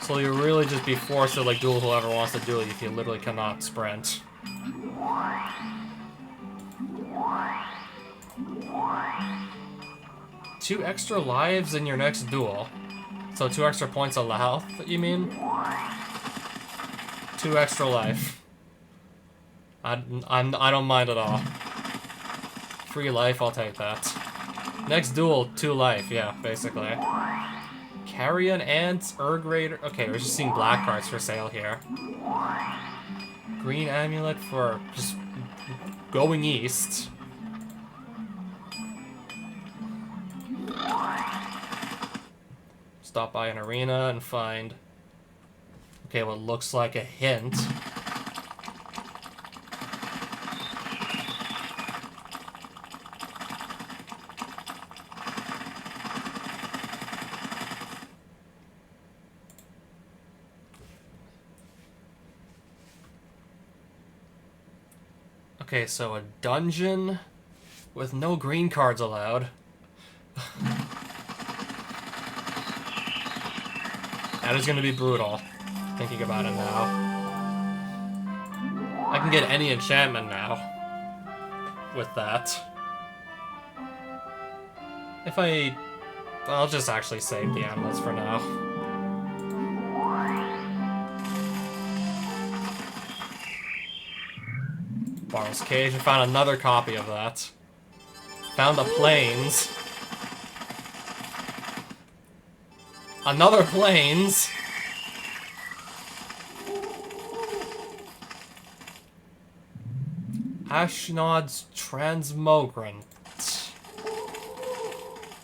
So you'll really just be forced to, like, duel whoever wants to duel you if you literally cannot sprint. Two extra lives in your next duel. So 2 extra points of health, you mean? 2 extra life. I don't mind at all. 3 life, I'll take that. Next duel, 2 life, yeah, basically. Carrion Ants, Urgrader. Okay, we're just seeing black cards for sale here. Green Amulet for just going east. Stop by an arena and find, okay, what looks like a hint. Okay, so a dungeon with no green cards allowed. That is going to be brutal, thinking about it now. I can get any enchantment now with that. If I'll just actually save the amulets for now. Bar's Cage, I found another copy of that. Found the Plains. Another Plains. Ashnod's Transmogrant.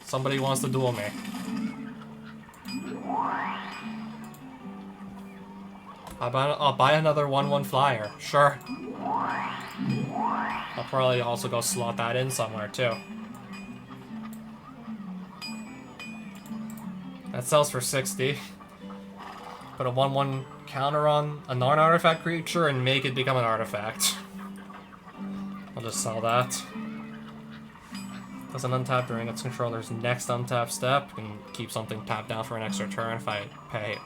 Somebody wants to duel me. I'll buy another 1/1 flyer. Sure. I'll probably also go slot that in somewhere, too. That sells for 60. Put a 1/1 counter on a non-artifact creature and make it become an artifact. I'll just sell that. Doesn't untap during its controller's next untap step. And keep something tapped down for an extra turn if I pay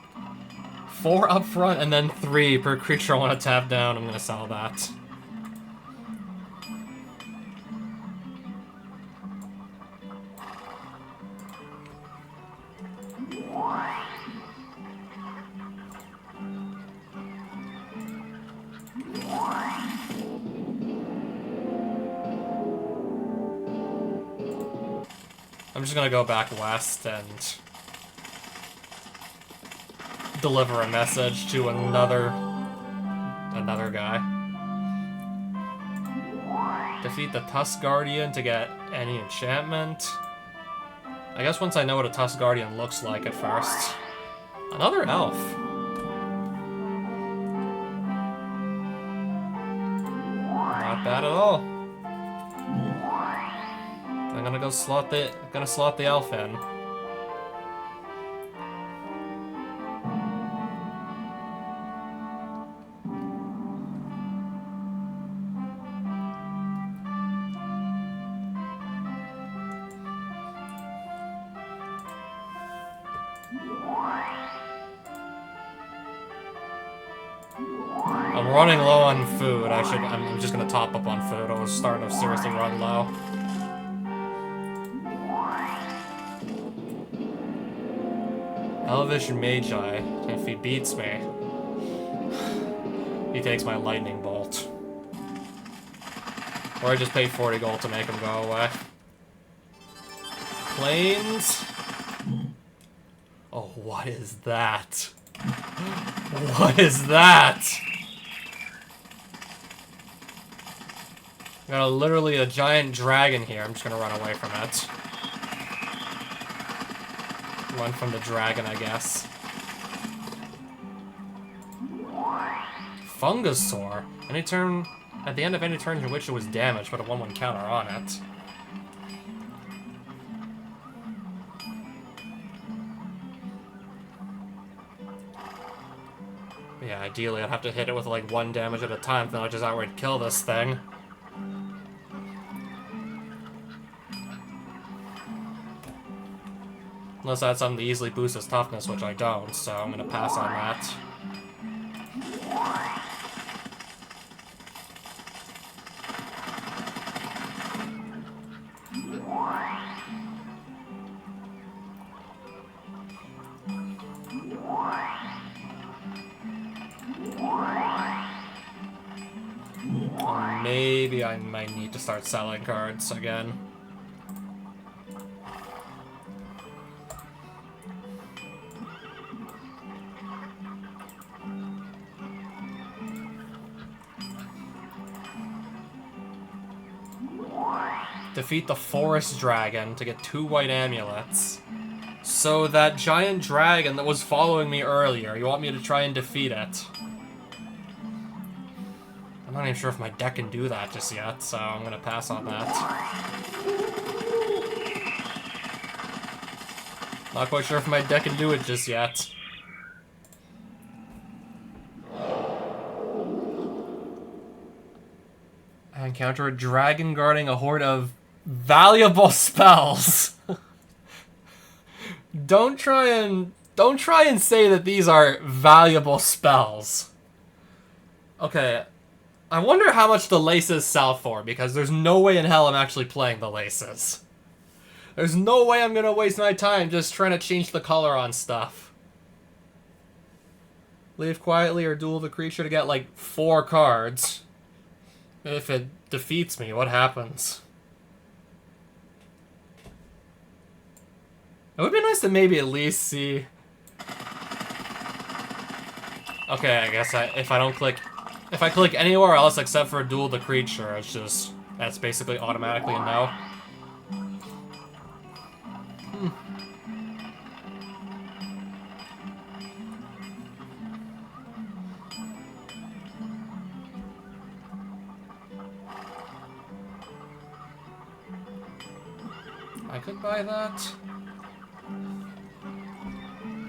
4 up front and then 3 per creature I want to tap down. I'm going to sell that. I'm just gonna go back west and deliver a message to another guy. Defeat the Tusk Guardian to get any enchantment. I guess once I know what a Tusk Guardian looks like at first. Another elf. Not bad at all. I'm gonna slot the elf in. I'm running low on food. I'm just gonna top up on food. I was starting to seriously run low. Elvish Magi. If he beats me, he takes my lightning bolt. Or I just pay 40 gold to make him go away. Plains. Oh, what is that? What is that? Got literally a giant dragon here. I'm just gonna run away from it. Run from the dragon, I guess. Fungusaur. Any turn, at the end of any turn in which it was damaged, put a 1/1 counter on it. Yeah, ideally I'd have to hit it with like 1 damage at a time, then I'll just outright kill this thing. Unless I had something to easily boost his toughness, which I don't, so I'm gonna pass on that. maybe I might need to start selling cards again. Defeat the forest dragon to get 2 white amulets. So that giant dragon that was following me earlier, you want me to try and defeat it? I'm not even sure if my deck can do that just yet, so I'm gonna pass on that. Not quite sure if my deck can do it just yet. I encounter a dragon guarding a horde of valuable spells. Don't try and say that these are valuable spells. Okay, I wonder how much the laces sell for, because there's no way in hell I'm actually playing the laces. There's no way I'm gonna waste my time just trying to change the color on stuff. Leave quietly or duel the creature to get like 4 cards. If it defeats me, what happens? It would be nice to maybe at least see... Okay, I guess if I click anywhere else except for duel the creature, it's just... That's basically automatically a no. I could buy that.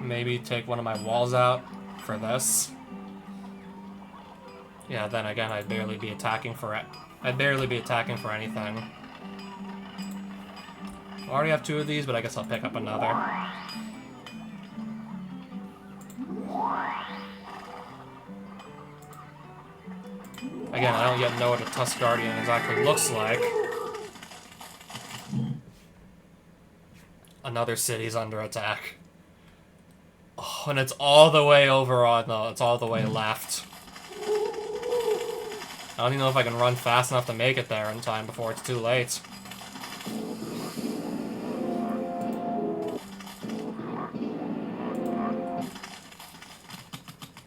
Maybe take one of my walls out for this. Yeah, then again, I'd barely be attacking for it. I'd barely be attacking for anything. I already have 2 of these, but I guess I'll pick up another. Again, I don't yet know what a Tusk Guardian exactly looks like. Another city's under attack. Oh, and it's all the way over on it's all the way left. I don't even know if I can run fast enough to make it there in time before it's too late.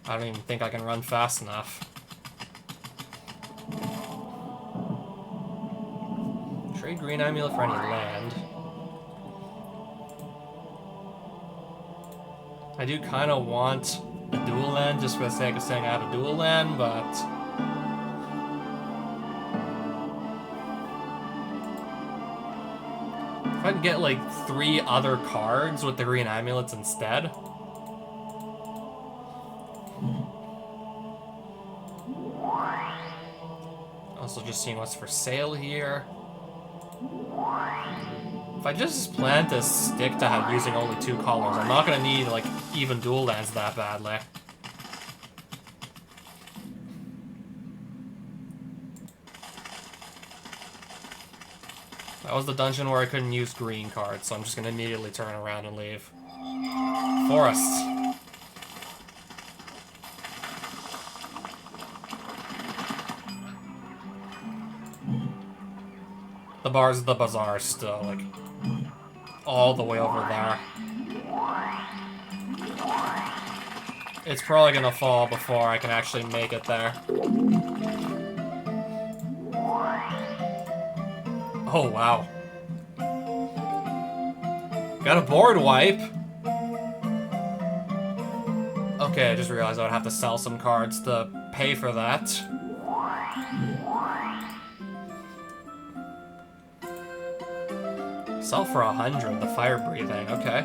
I don't even think I can run fast enough. Trade green amulet for any land. I do kind of want a dual land just for the sake of saying I have a dual land, but... If I can get like 3 other cards with the green amulets instead... Also just seeing what's for sale here. If I just plan to stick to using only 2 colors, I'm not gonna need like even dual lands that badly. That was the dungeon where I couldn't use green cards, so I'm just gonna immediately turn around and leave. Forests. The bars of the bazaar still, like, all the way over there. It's probably gonna fall before I can actually make it there. Oh, wow. Got a board wipe. Okay, I just realized I would have to sell some cards to pay for that. Sell for 100, the fire breathing, okay.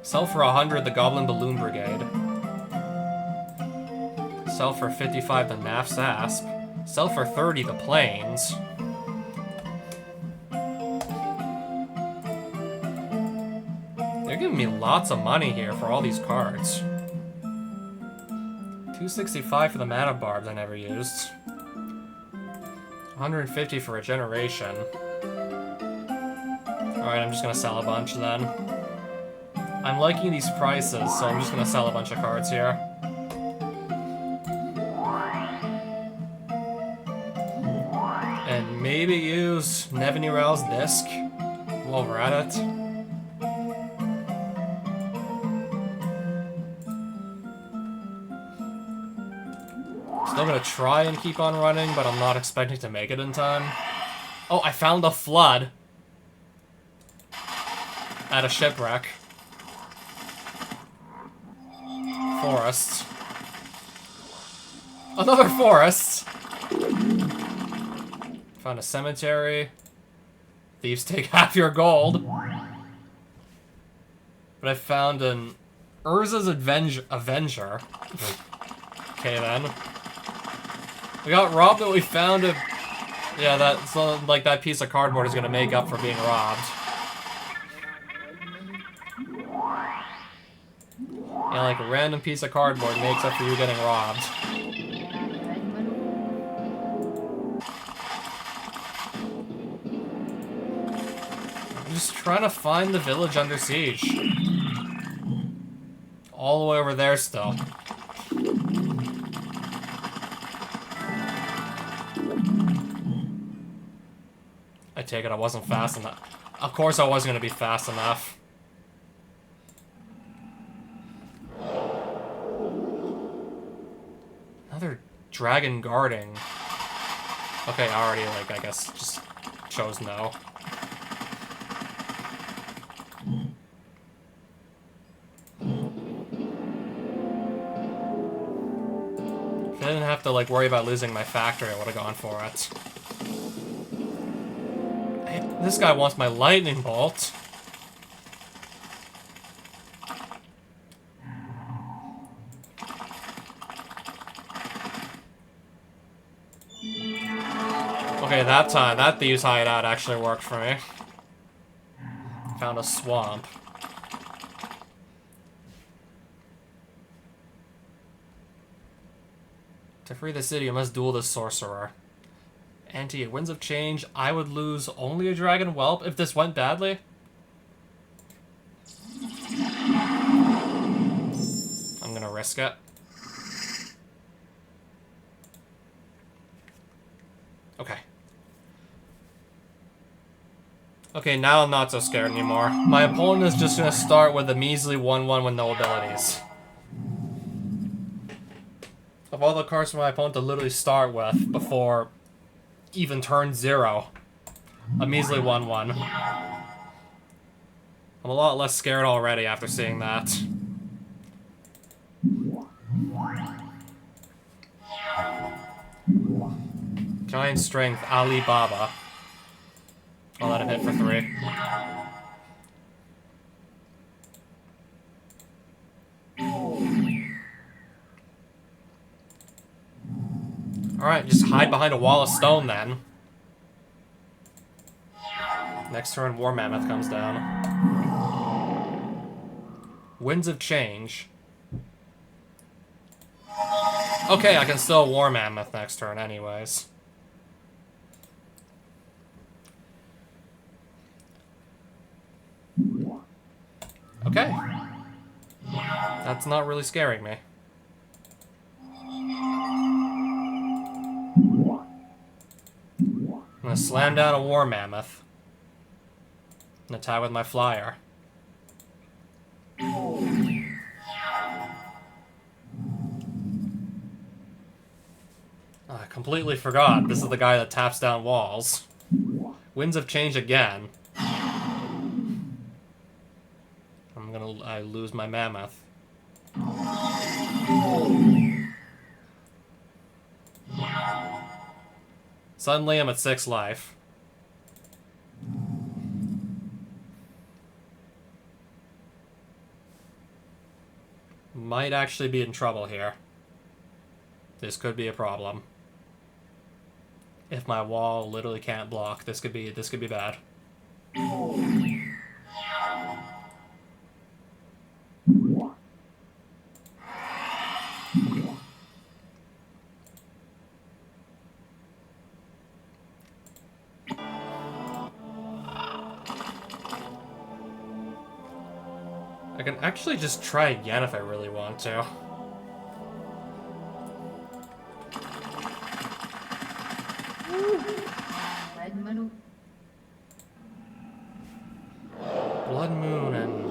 Sell for 100, the Goblin Balloon Brigade. Sell for 55, the Naf's Asp. Sell for 30, the Plains. They're giving me lots of money here for all these cards. 265 for the Mana Barbs I never used. 150 for Regeneration. Alright, I'm just gonna sell a bunch then. I'm liking these prices, so I'm just gonna sell a bunch of cards here. And maybe use Nevinirel's disc while we're at it. Still gonna try and keep on running, but I'm not expecting to make it in time. Oh, I found a flood at a shipwreck. Forest. Another forest! Found a cemetery. Thieves take half your gold. But I found an Urza's Avenger. Okay then. We got robbed, but we found a... Yeah, that's like that piece of cardboard is gonna make up for being robbed. Yeah, like a random piece of cardboard makes up for you getting robbed. I'm just trying to find the village under siege. All the way over there still. I take it I wasn't fast enough. Of course I wasn't going to be fast enough. Another dragon guarding. Okay, I already, like, I guess, just chose no. If I didn't have to, like, worry about losing my factory, I would have gone for it. Hey, this guy wants my lightning bolt. Okay, that time, that thieves hideout actually worked for me. Found a swamp. To free the city, you must duel the sorcerer. Anti Winds of Change, I would lose only a dragon whelp if this went badly. I'm gonna risk it. Okay. Okay, now I'm not so scared anymore. My opponent is just gonna start with a measly 1-1 with no abilities. Of all the cards for my opponent to literally start with before even turn 0, a measly 1-1. I'm a lot less scared already after seeing that. Giant Strength, Alibaba. I'll let him hit for 3. Alright, just hide behind a wall of stone then. Next turn, War Mammoth comes down. Winds of Change. Okay, I can still War Mammoth next turn anyways. Okay. That's not really scaring me. I'm gonna slam down a War Mammoth. And attack with my flyer. I completely forgot. This is the guy that taps down walls. Winds of Change again. I lose my mammoth. Suddenly I'm at 6 life. Might actually be in trouble here. This could be a problem. If my wall literally can't block, this could be bad. I can actually just try again if I really want to. Blood Moon and...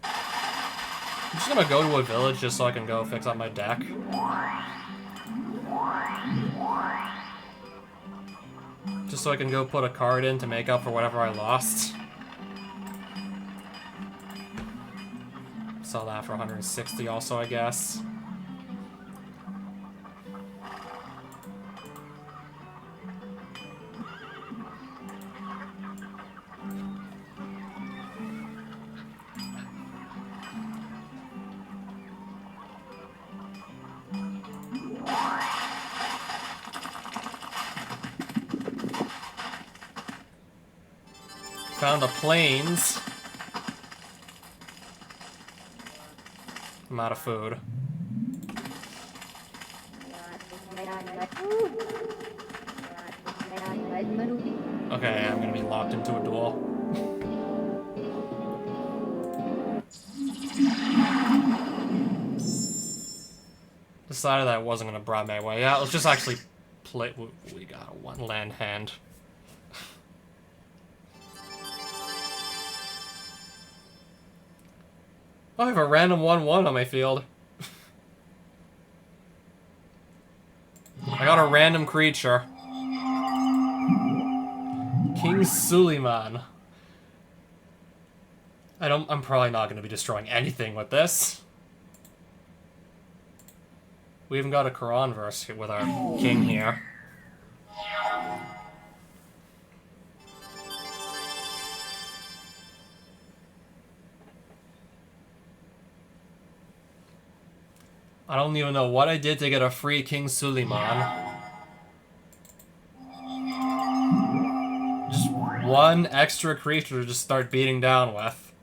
I'm just gonna go to a village just so I can go fix up my deck. Just so I can go put a card in to make up for whatever I lost. Sell that for 160 also, I guess. Found the plains. I'm out of food. Okay, I'm gonna be locked into a duel. Decided that I wasn't gonna bribe my way out. Let's just actually play. We got a one land hand. Oh, I have a random 1/1 on my field. I got a random creature. King Suleiman. I'm probably not going to be destroying anything with this. We even got a Quran verse with our king here. I don't even know what I did to get a free King Suleiman. Just one extra creature to just start beating down with.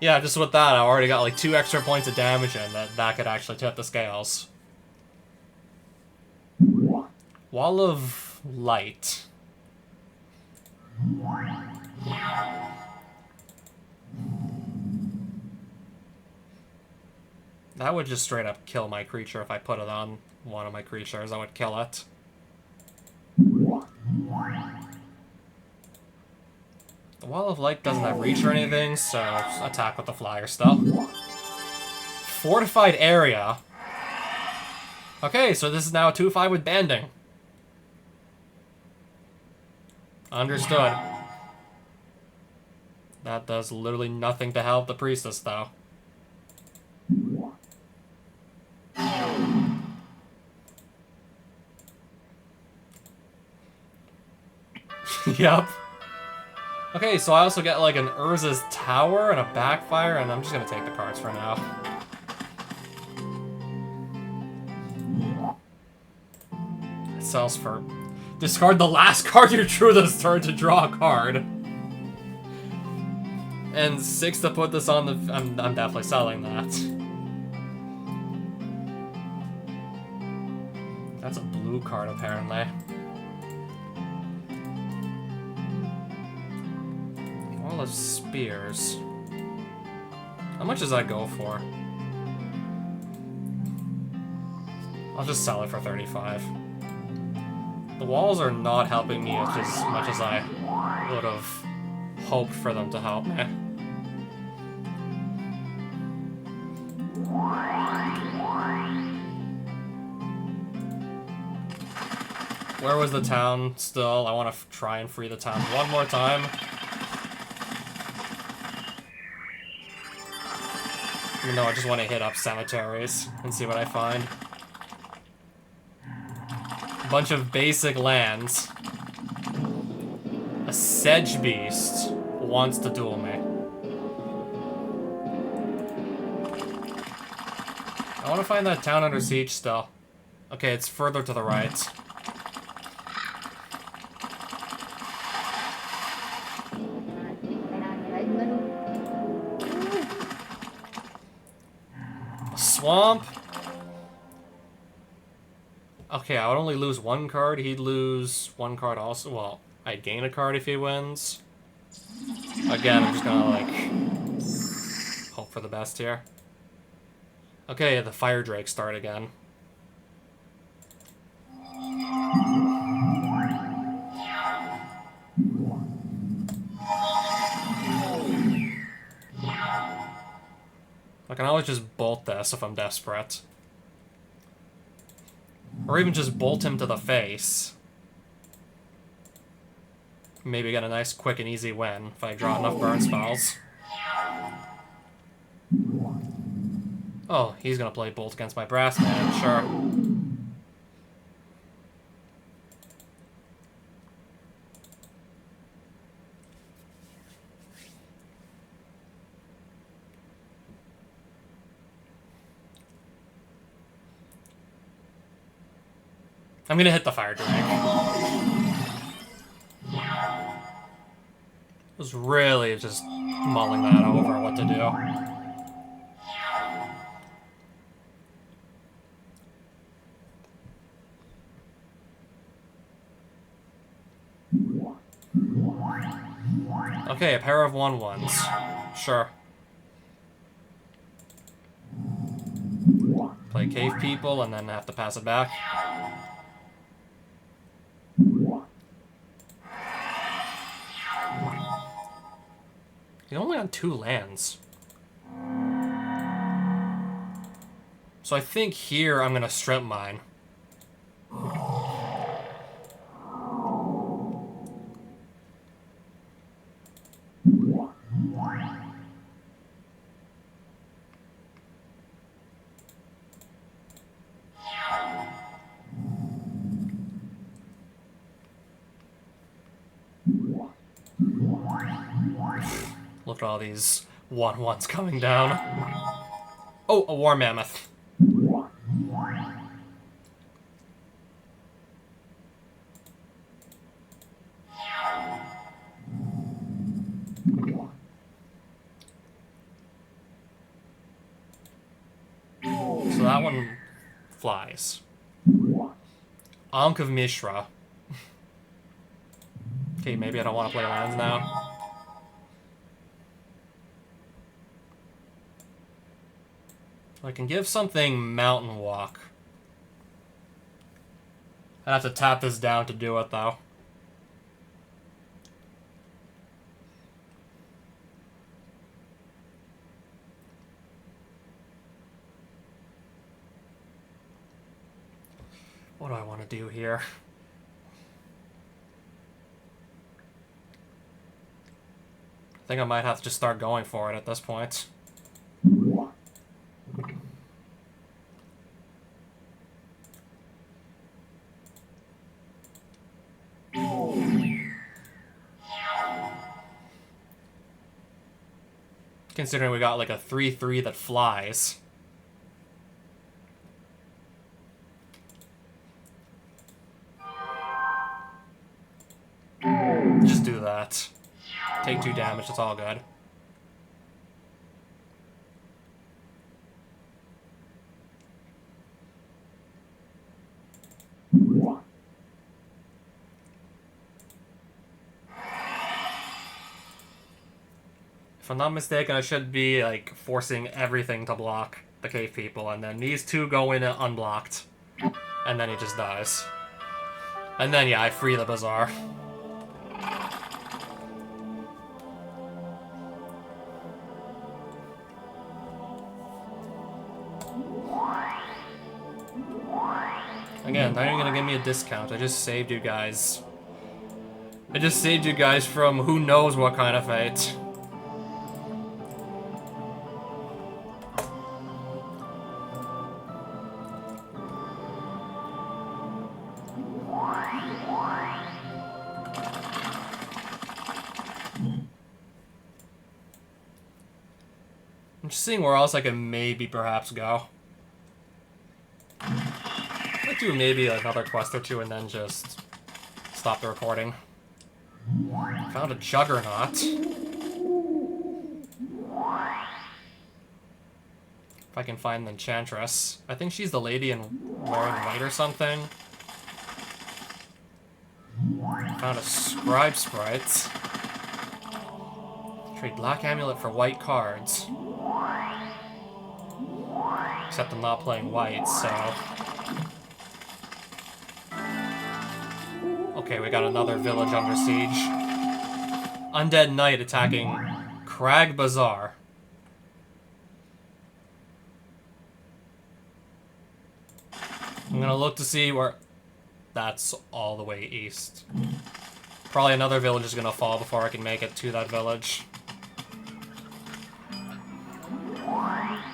Yeah, just with that, I already got like 2 extra points of damage in that could actually tip the scales. Wall of Light. That would just straight up kill my creature if I put it on one of my creatures. I would kill it. The Wall of Light doesn't have reach or anything, so attack with the flyer still. Fortified area. Okay, so this is now a 2/5 with banding. Understood. That does literally nothing to help the priestess, though. Yep. Okay, so I also get like an Urza's Tower and a Backfire, and I'm just gonna take the cards for now. It sells for... Discard the last card you drew this turn to draw a card. And 6 to put this on the... I'm definitely selling that. That's a blue card, apparently. Wall of Spears. How much does that go for? I'll just sell it for 35. The walls are not helping me as much as I would have hoped for them to help me. Where was the town still? I want to try and free the town one more time. Even though I just want to hit up cemeteries and see what I find. A bunch of basic lands. A Sedge Beast wants to duel me. I want to find that town under siege still. Okay, it's further to the right. Swamp. Okay, I would only lose 1 card. He'd lose 1 card also. Well, I'd gain a card if he wins. Again, I'm just gonna, like, hope for the best here. Okay, the fire drakes start again. I can always just bolt this if I'm desperate. Or even just bolt him to the face. Maybe get a nice quick and easy win if I draw enough burn spells. Oh, he's gonna play Bolt against my Brass Man, sure. I'm gonna hit the Fire Drake. Was really just mulling that over what to do. Okay, a pair of 1/1s. Sure. Play Cave People and then have to pass it back. He's only on 2 lands. So I think here I'm gonna strip mine. Look at all these 1/1s coming down. Oh, a War Mammoth. So that one flies. Ankh of Mishra. Okay, maybe I don't want to play lands now. I can give something Mountain Walk. I'd have to tap this down to do it, though. What do I want to do here? I think I might have to just start going for it at this point. Considering we got like a 3/3 that flies. Just do that. Take 2 damage, it's all good. If I'm not mistaken, I should be, like, forcing everything to block the Cave People, and then these 2 go in unblocked. And then he just dies. And then, yeah, I free the Bazaar. Again, not even gonna give me a discount, I just saved you guys. I just saved you guys from who knows what kind of fate. I'm just seeing where else I can maybe perhaps go. I'd do maybe another quest or 2 and then just stop the recording. Found a Juggernaut. If I can find the Enchantress. I think she's the lady in wearing white or something. Found a Scribe Sprite. Trade Black Amulet for white cards. Except I'm not playing white, so... Okay, we got another village under siege. Undead Knight attacking Crag Bazaar. I'm gonna look to see where... That's all the way east. Probably another village is gonna fall before I can make it to that village.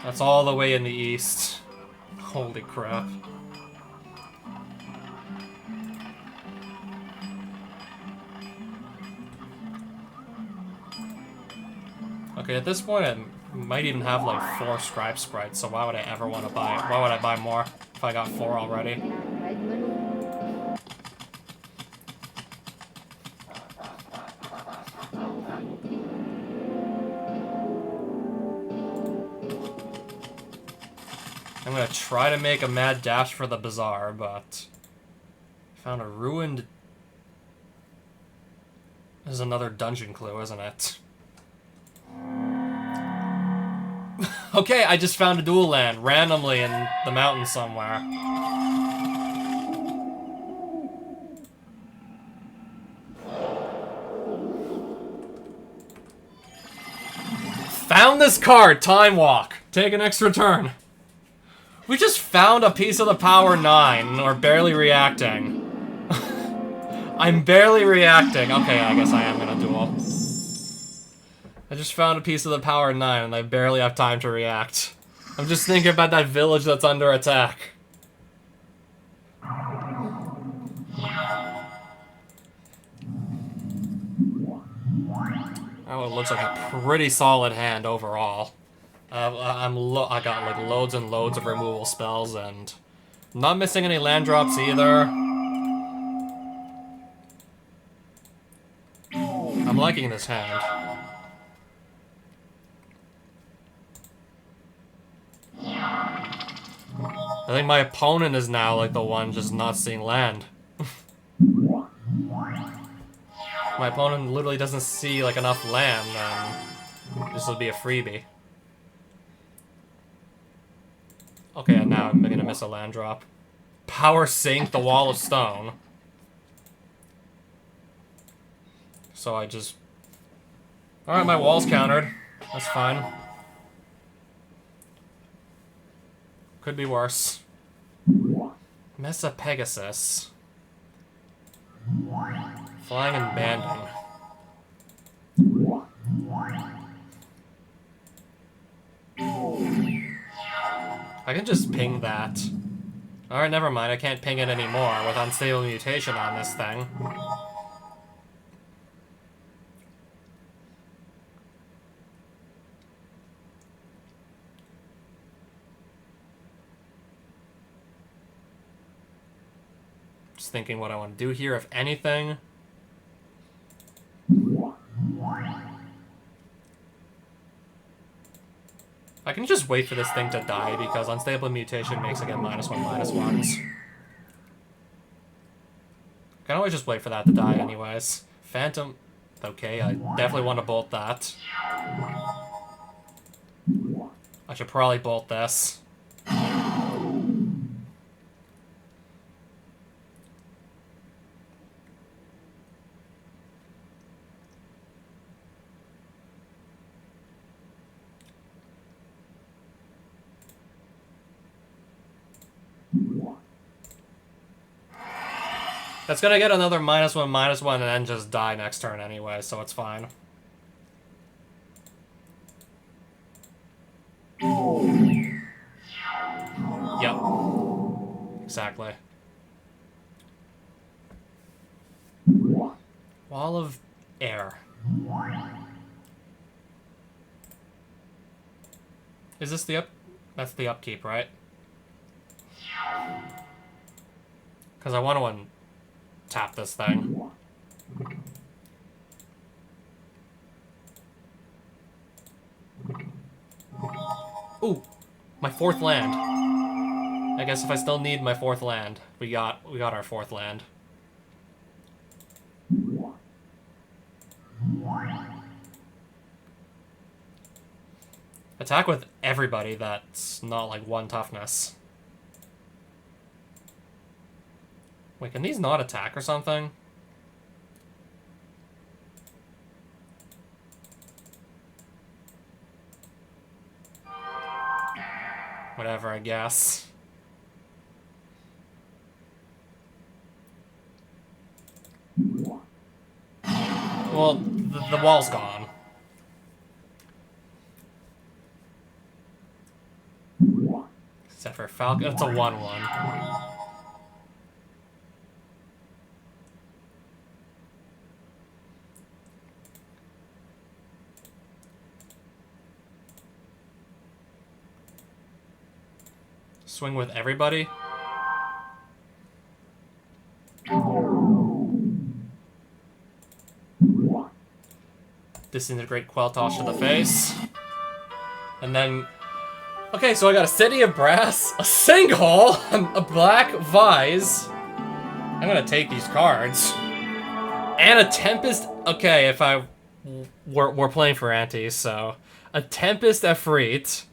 That's all the way in the east. Holy crap. Okay, at this point I might even have like 4 scribe sprites, so why would I ever want to buy it? Why would I buy more if I got 4 already? I'm gonna try to make a mad dash for the bazaar, but... Found a ruined... This is another dungeon clue, isn't it? Okay, I just found a dual land, randomly in the mountains somewhere. Found this card! Time Walk! Take an extra turn. We just found a piece of the power 9, or barely reacting. I'm barely reacting. Okay, I guess I am gonna duel. I just found a piece of the power 9 and I barely have time to react. I'm just thinking about that village that's under attack. Oh, it looks like a pretty solid hand overall. I got like loads and loads of removal spells and I'm not missing any land drops either. I'm liking this hand. I think my opponent is now like the one just not seeing land. My opponent literally doesn't see like enough land, and this will be a freebie. Okay, and now I'm gonna miss a land drop. Power sink the wall of stone. So I just... Alright, my wall's countered. That's fine. Could be worse. Mesa Pegasus. Flying and banding. I can just ping that. Alright, never mind. I can't ping it anymore with unstable mutation on this thing. Just thinking what I want to do here, if anything. I can just wait for this thing to die because unstable mutation makes it get -1/-1s. I can always just wait for that to die anyways. Phantom... Okay, I definitely want to bolt that. I should probably bolt this. That's gonna get another -1/-1 and then just die next turn anyway, so it's fine. Yep. Exactly. Wall of Air. Is this the up... That's the upkeep, right? Because I want to tap this thing. Ooh, my 4th land. I guess if I still need my 4th land, we got our 4th land. Attack with everybody that's not like 1 toughness. Wait, can these not attack or something? Whatever, I guess. Well, the wall's gone. Except for Falcon. It's a 1-1. Swing with everybody. Disintegrate Queltosh to the face. And then... Okay, so I got a City of Brass, a Sinkhole, a Black Vise. I'm gonna take these cards. And a Tempest... Okay, if I... We're playing for antes, so... A Tempest Efreet.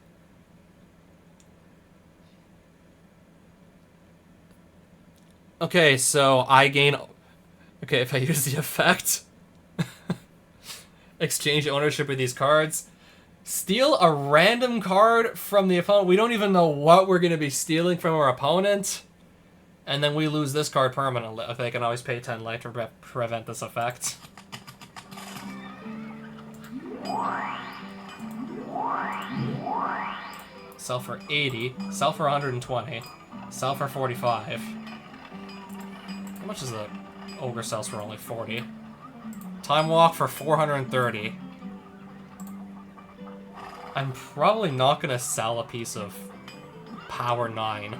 Okay, so I gain... Okay, if I use the effect... Exchange ownership with these cards. Steal a random card from the opponent. We don't even know what we're going to be stealing from our opponent. And then we lose this card permanently. They can always pay 10 life to prevent this effect. Sell for 80. Sell for 120. Sell for 45. How much is the Ogre sells for only 40? Time Walk for 430. I'm probably not going to sell a piece of Power 9.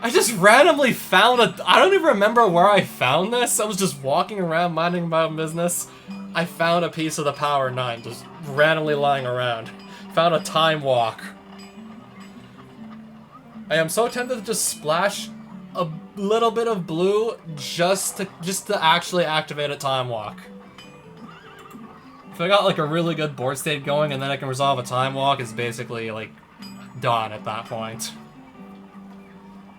I just randomly found a... I don't even remember where I found this. I was just walking around minding my own business. I found a piece of the Power 9 just randomly lying around. Found a Time Walk. I am so tempted to just splash a little bit of blue just to actually activate a Time Walk. If I got like a really good board state going and then I can resolve a Time Walk, it's basically like done at that point.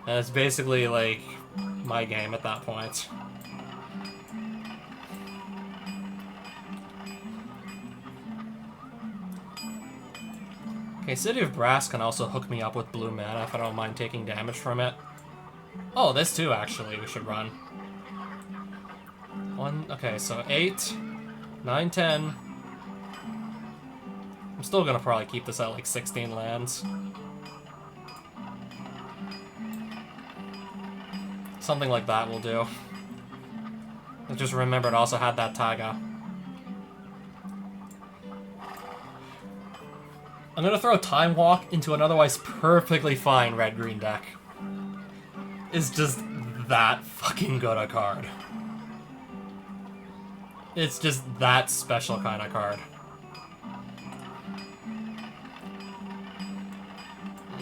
And it's basically like my game at that point. Okay, City of Brass can also hook me up with blue mana if I don't mind taking damage from it. Oh, this too, actually, we should run. Okay, so 8, 9, 10. I'm still gonna probably keep this at like 16 lands. Something like that will do. I just remembered I also had that Taiga. I'm gonna throw Time Walk into an otherwise perfectly fine red-green deck. It's just that fucking good a card. It's just that special kind of card.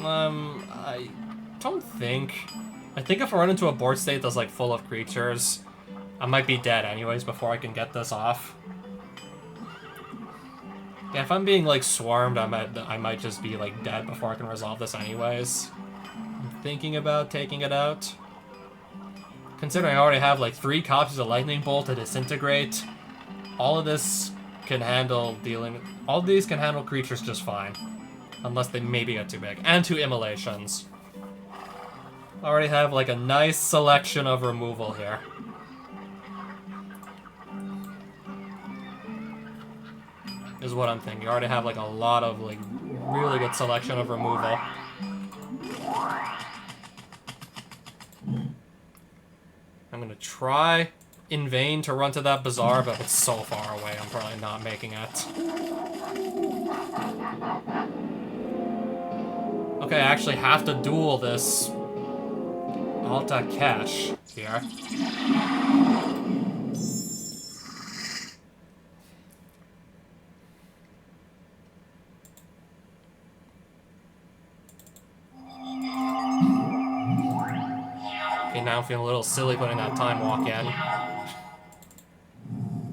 I don't think... I think if I run into a board state that's like full of creatures, I might be dead anyways before I can get this off. Yeah, if I'm being like swarmed, I might just be like dead before I can resolve this anyways. I'm thinking about taking it out. Considering I already have like 3 copies of Lightning Bolt to disintegrate, all of this can handle dealing... All of these can handle creatures just fine. Unless they maybe get too big. And 2 immolations. I already have like a nice selection of removal here. Is what I'm thinking. I already have like a lot of like really good selection of removal. I'm gonna try in vain to run to that bazaar, but it's so far away, I'm probably not making it. Okay, I actually have to duel this Alta Cash here. Okay, now I'm feeling a little silly putting that Time Walk in.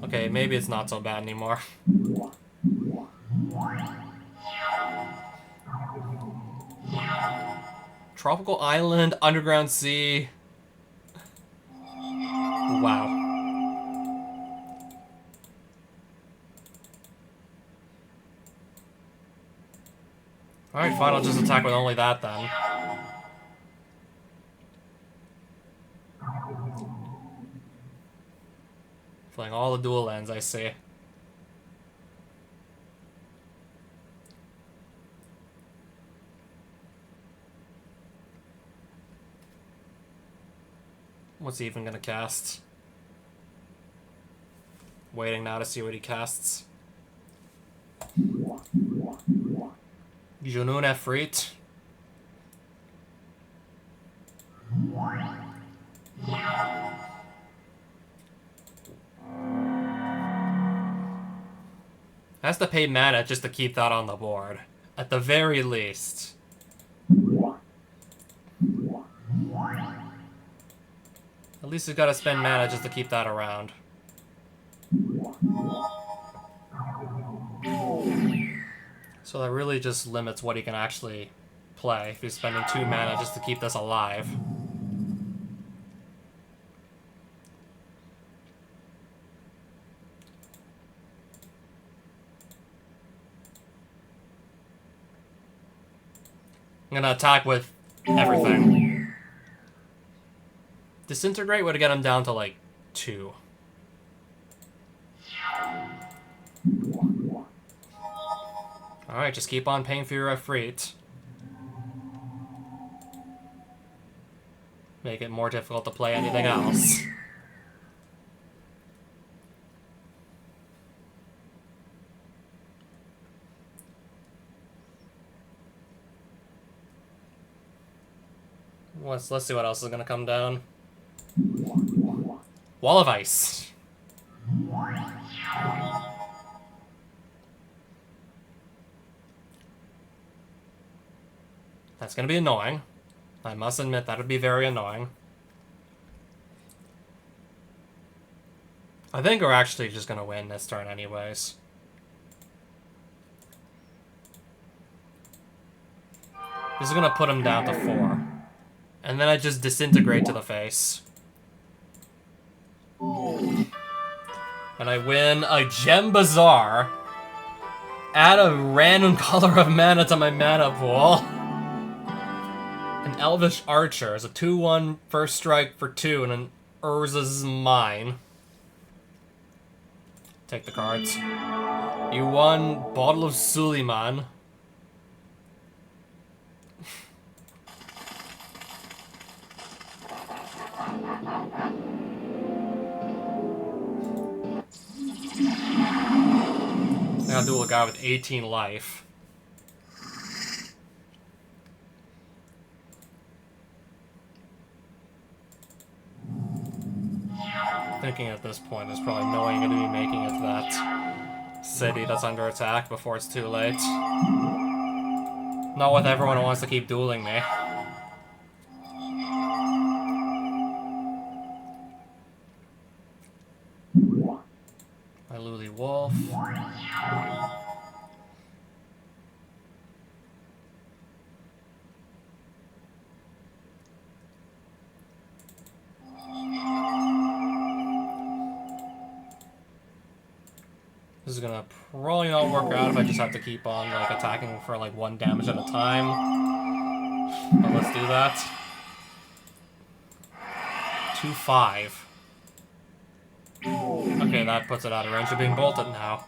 Okay, maybe it's not so bad anymore. Tropical island, underground sea. Wow. Alright, fine, I'll just attack with only that then. Playing all the dual lands, I see. What's he even gonna cast? Waiting now to see what he casts. Junun Efreet. Has to pay mana just to keep that on the board. At the very least. At least he's gotta spend mana just to keep that around. So that really just limits what he can actually play if he's spending 2 mana just to keep this alive. I'm gonna attack with everything. Disintegrate would get him down to like 2. Alright, just keep on paying for your Efreet. Make it more difficult to play anything else. Let's see what else is gonna come down. Wall of Ice. That's gonna be annoying. I must admit that would be very annoying. I think we're actually just gonna win this turn anyways. This is gonna put him down to 4. And then I just disintegrate to the face. And I win a Gem Bazaar. Add a random color of mana to my mana pool. An Elvish Archer is a 2/1 first strike for 2 and an Urza's Mine. Take the cards. You won Bottle of Suleiman. I gotta duel a guy with 18 life. Thinking at this point, there's probably no way you're gonna be making it to that city that's under attack before it's too late. Not with everyone who wants to keep dueling me. My Luli Wolf. This is gonna probably not work out if I just have to keep on like attacking for like 1 damage at a time. But let's do that. 2/5. Okay, that puts it out of range of being bolted now.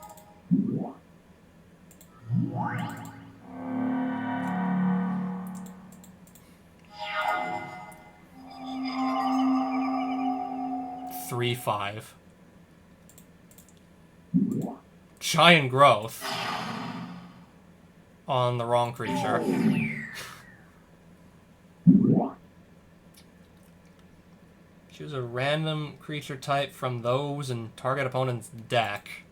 Three, 5. Giant growth on the wrong creature. Choose a random creature type from those in target opponent's deck.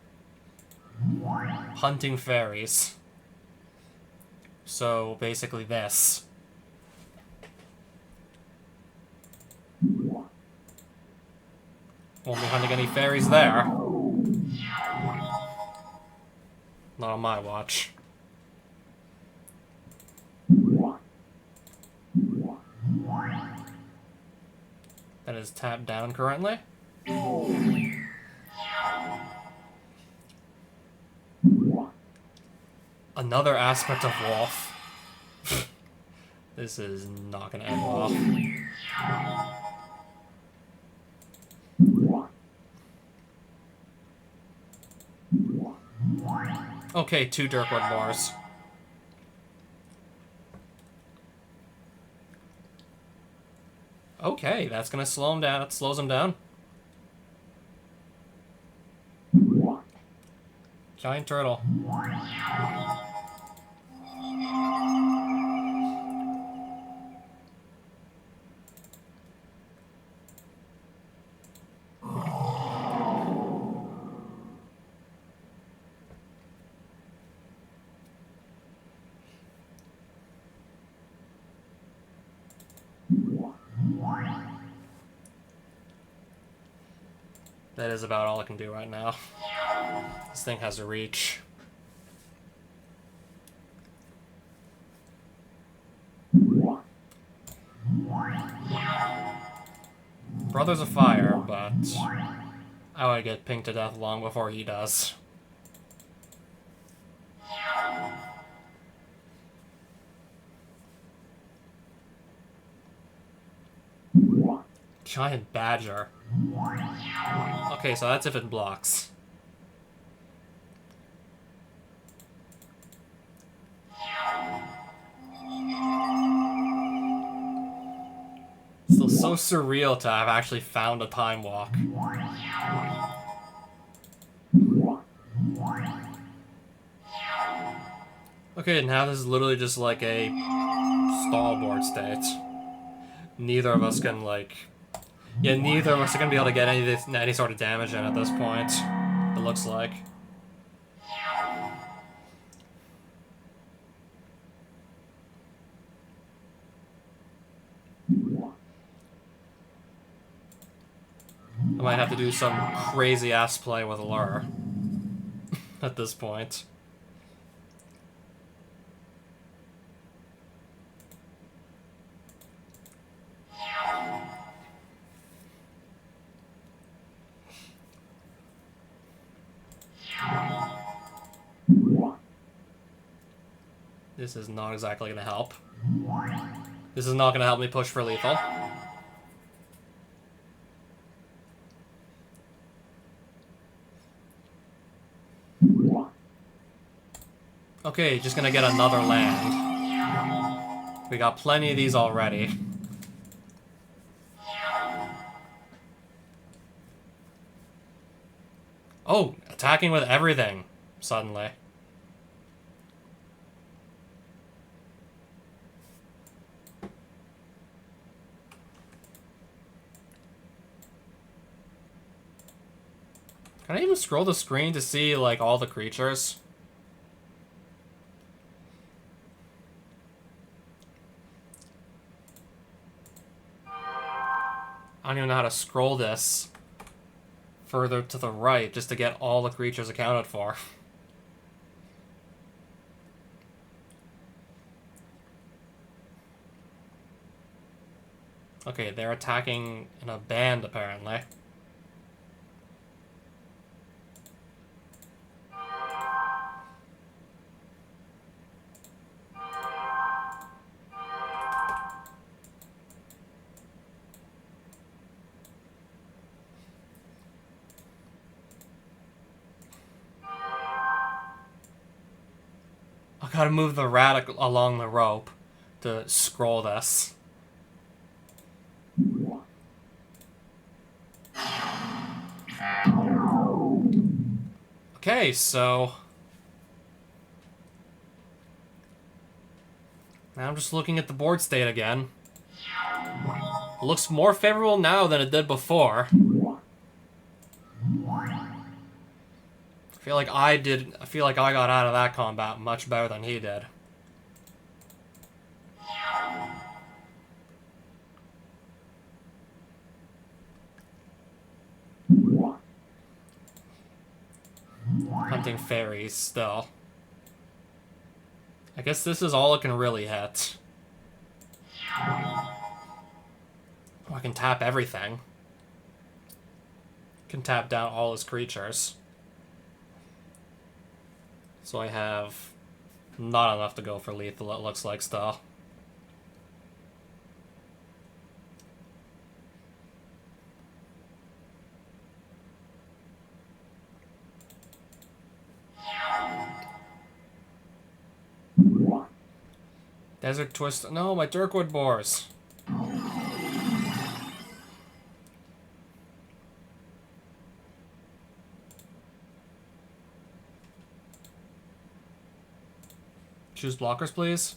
Hunting fairies. So basically this. Won't be hunting any fairies there. Not on my watch. That is tapped down currently. Another aspect of Wolf. This is not gonna end well. Okay, 2 Dirkwood bars. Okay, that's gonna slow him down. It slows him down. Giant turtle. That is about all I can do right now. This thing has a reach. Brothers of Fire, but I would get pinged to death long before he does. Giant badger. Okay, so that's if it blocks. Still so surreal to have actually found a time walk. Okay, now this is literally just like a stallboard state. Neither of us can, like... Yeah, neither of us are gonna be able to get any sort of damage in at this point, it looks like. I might have to do some crazy-ass play with Lure at this point. This is not exactly going to help. This is not going to help me push for lethal. Okay, just going to get another land. We got plenty of these already. Oh, attacking with everything, suddenly. Can I even scroll the screen to see, like, all the creatures? I don't even know how to scroll this further to the right just to get all the creatures accounted for. Okay, they're attacking in a band, apparently. I gotta move the rat along the rope to scroll this. Okay, so... now I'm just looking at the board state again. It looks more favorable now than it did before. I feel like I got out of that combat much better than he did. Hunting fairies still. I guess this is all it can really hit. Oh, I can tap everything. Can tap down all his creatures. So I have not enough to go for lethal, it looks like, still. Desert Twist. No, my Dirkwood boars. Choose blockers, please.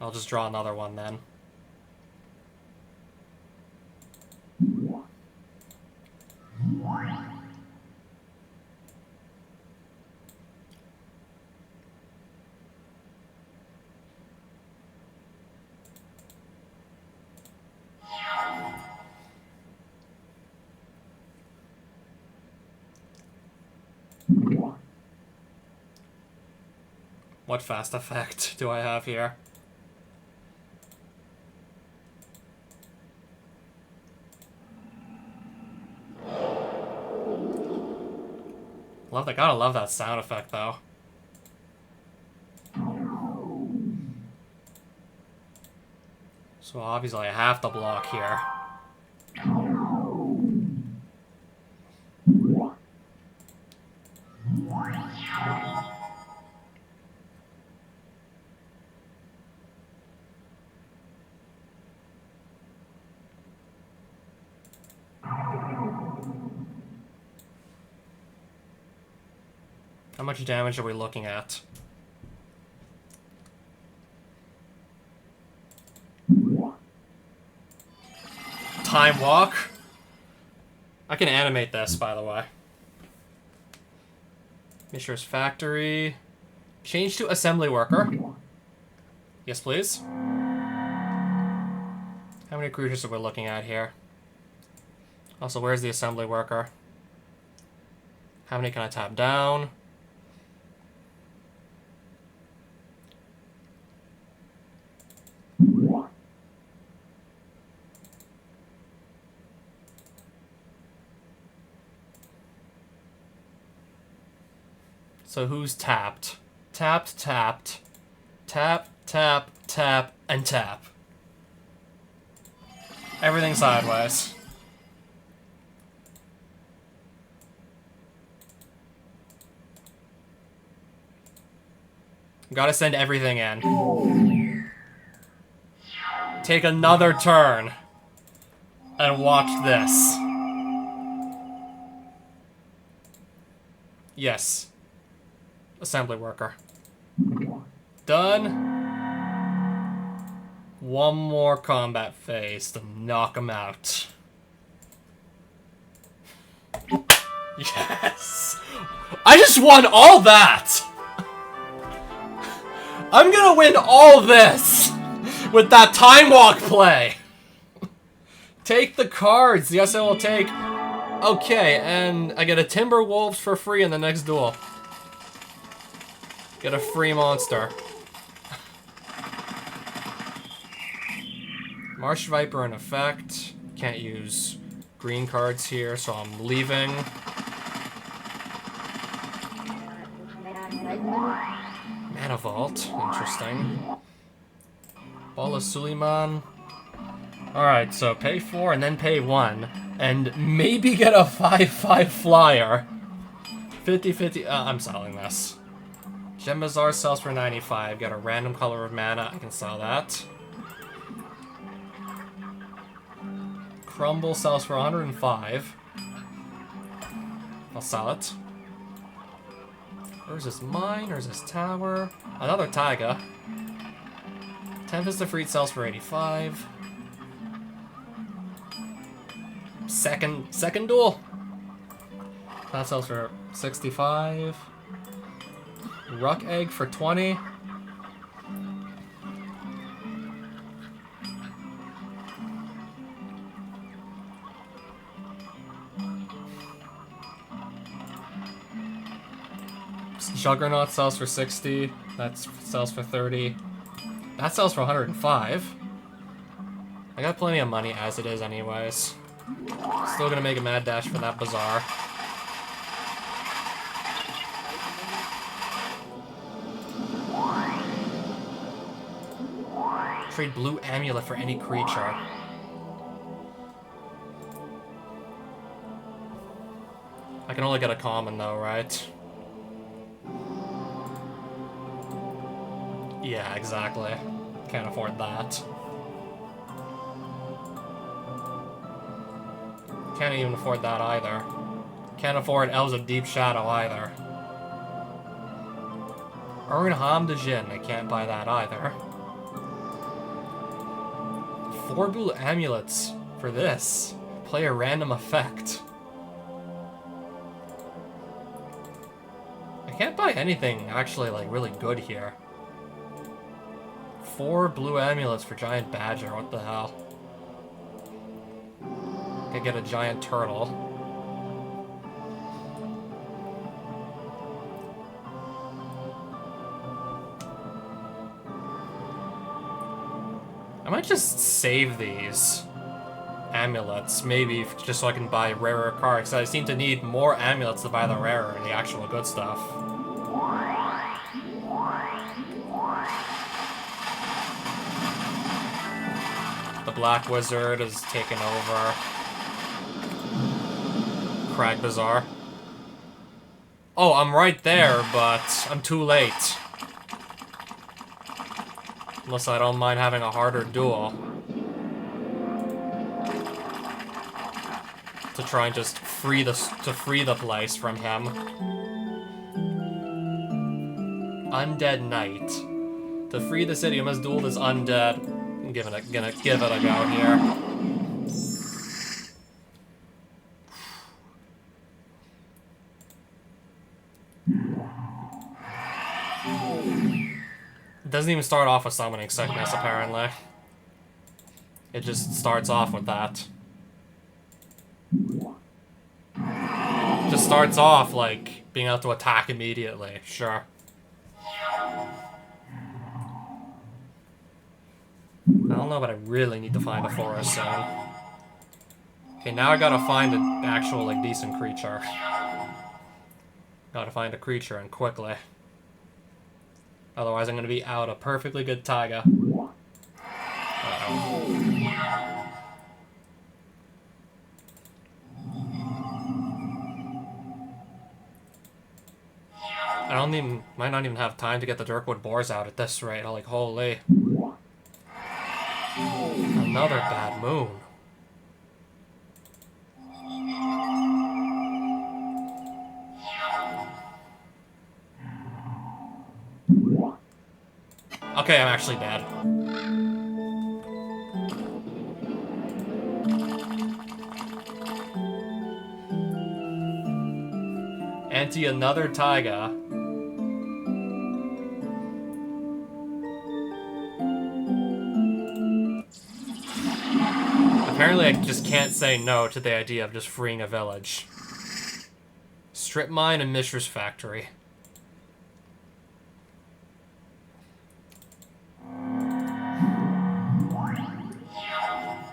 I'll just draw another one then. What fast effect do I have here? Gotta love that sound effect, though. So obviously I have to block here. How much damage are we looking at? Time walk? I can animate this, by the way. Mishra's Factory. Change to assembly worker. Yes, please. How many creatures are we looking at here? Also, where's the assembly worker? How many can I tap down? So who's tapped? Tapped, tapped. Tap, tap, tap, and tap. Everything sideways. Gotta send everything in. Take another turn. And watch this. Yes. Assembly worker. Done. One more combat phase to knock him out. Yes! I just won all that! I'm gonna win all this with that time walk play! Take the cards! Yes, I will take. Okay, and I get a Timberwolves for free in the next duel. Get a free monster. Marsh Viper in effect. Can't use green cards here, so I'm leaving. Mana Vault. Interesting. Ball of Suleiman. Alright, so pay 4 and then pay 1. And maybe get a 5/5 flyer. 50/50. I'm selling this. Gem Bazaar sells for 95. Get a random color of mana. I can sell that. Crumble sells for 105. I'll sell it. Where's this mine? Where's this tower? Another Taiga. Tempest of Freed sells for 85. Second duel. That sells for 65. Ruck Egg for 20. Juggernaut sells for 60. That sells for 30. That sells for 105. I got plenty of money as it is anyways. Still gonna make a mad dash for that bazaar. Trade blue amulet for any creature. I can only get a common though, right? Yeah, exactly. Can't afford that. Can't even afford that either. Can't afford Elves of Deep Shadow either. Urn Ham de Jin, I can't buy that either. 4 blue amulets for this. Play a random effect. I can't buy anything actually like really good here. 4 blue amulets for Giant Badger, what the hell? Could get a giant turtle. I might just save these amulets, maybe, just so I can buy rarer cards. I seem to need more amulets to buy the rarer, the actual good stuff. The Black Wizard is taken over. Crag Bazaar. Oh, I'm right there, but I'm too late. Unless I don't mind having a harder duel. To try and just free the place from him. Undead Knight. To free the city, you must duel this undead. I'm gonna give it a go here. It doesn't even start off with Summoning Sickness, apparently. It just starts off with that. Just starts off, like, being able to attack immediately. Sure. I don't know, but I really need to find a forest soon. Okay, now I gotta find an actual, like, decent creature. Gotta find a creature, and quickly. Otherwise I'm gonna be out a perfectly good taiga. Uh-oh. Might not even have time to get the Dirkwood Boars out at this rate. I'm like, holy. Another bad moon. Okay, I'm actually dead. Anti another taiga. Apparently I just can't say no to the idea of just freeing a village. Strip Mine and Mishra's Factory.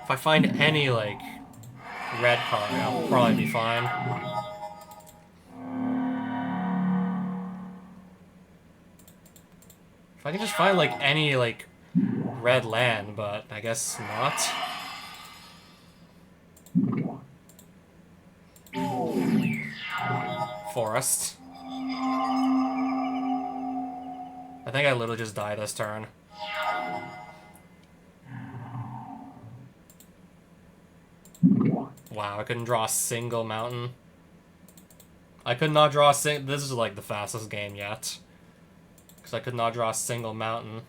If I find any, like, red card, I'll probably be fine. If I can just find, like, any, like, red land, but I guess not. Forest. I think I literally just die this turn. Wow, I couldn't draw a single mountain. I could not draw a this is like the fastest game yet. Because I could not draw a single mountain.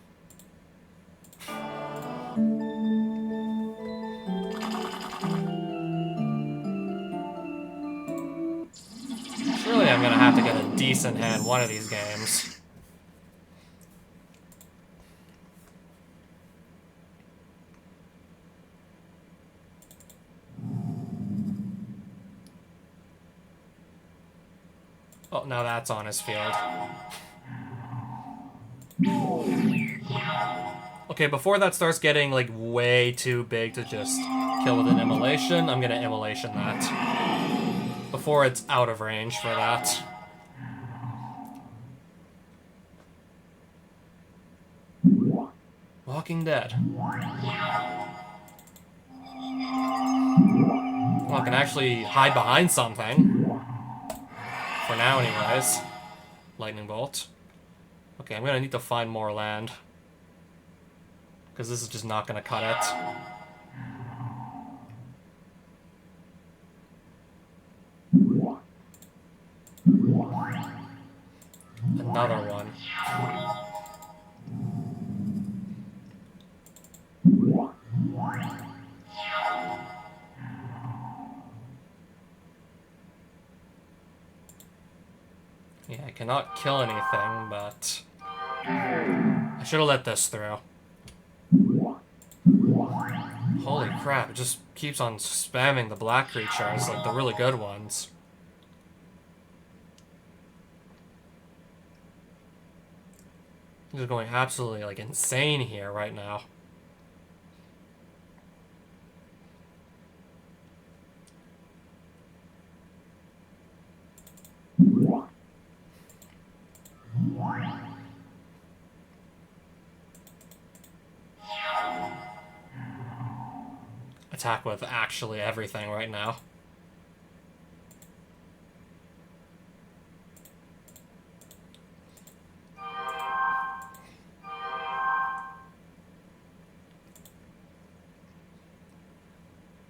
Surely I'm gonna have to get a decent hand one of these games. Oh, now that's on his field. Okay, before that starts getting, like, way too big to just kill with an immolation, I'm gonna immolation that. Before it's out of range for that. Walking Dead. Well, I can actually hide behind something. For now, anyways. Lightning Bolt. Okay, I'm gonna need to find more land. Because this is just not gonna cut it. Another one. Yeah, I cannot kill anything, but I should have let this through. Holy crap, it just keeps on spamming the black creatures, like the really good ones. They're going absolutely, like, insane here right now. Attack with actually everything right now.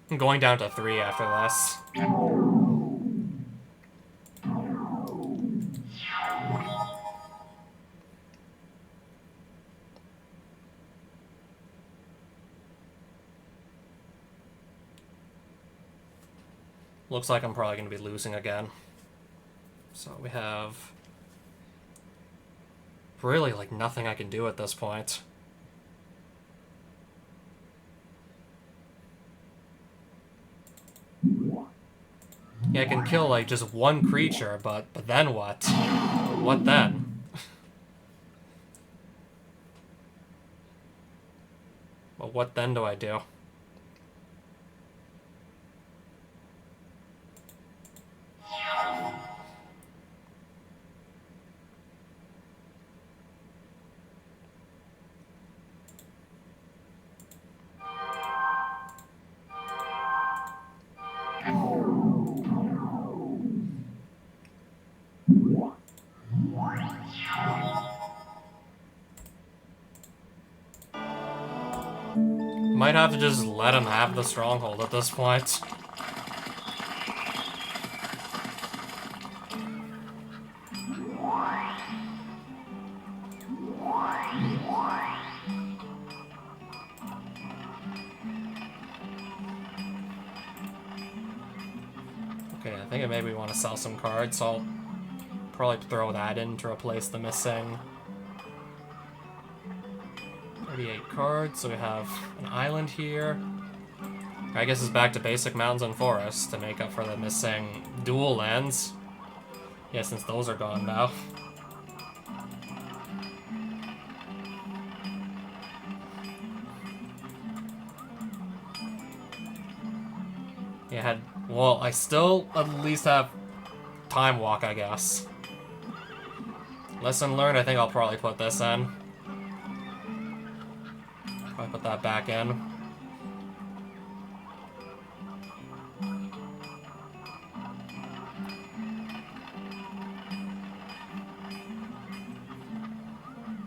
I'm going down to 3 after this. Looks like I'm probably going to be losing again. So we have really, like, nothing I can do at this point. Yeah, I can kill, like, just one creature, but then what? What then? Well, what then do I do? Might have to just let him have the stronghold at this point. Okay, I think I maybe want to sell some cards, so I'll probably throw that in to replace the missing 38 cards. So we have an island here. I guess it's back to basic mountains and forests to make up for the missing dual lands. Yeah, since those are gone now. Yeah, well, I still at least have Time Walk, I guess. Lesson learned, I think I'll probably put this in. Probably put that back in.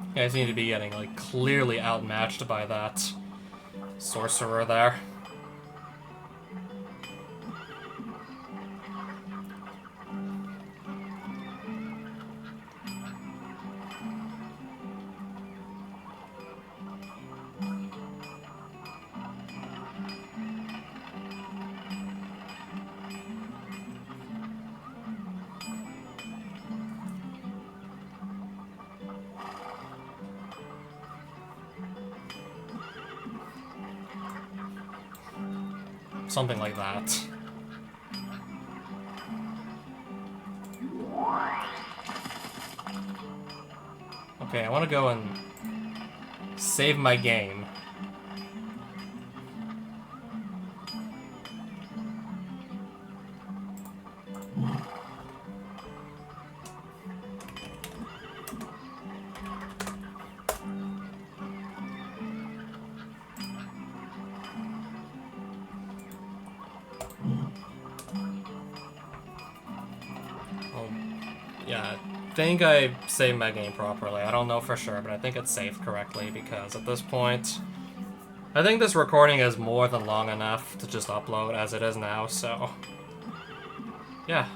You guys need to be getting, like, clearly outmatched by that sorcerer there. Something like that. Okay, I want to go and save my game. Yeah, I think I saved my game properly. I don't know for sure, but I think it's saved correctly because at this point, I think this recording is more than long enough to just upload as it is now, so yeah.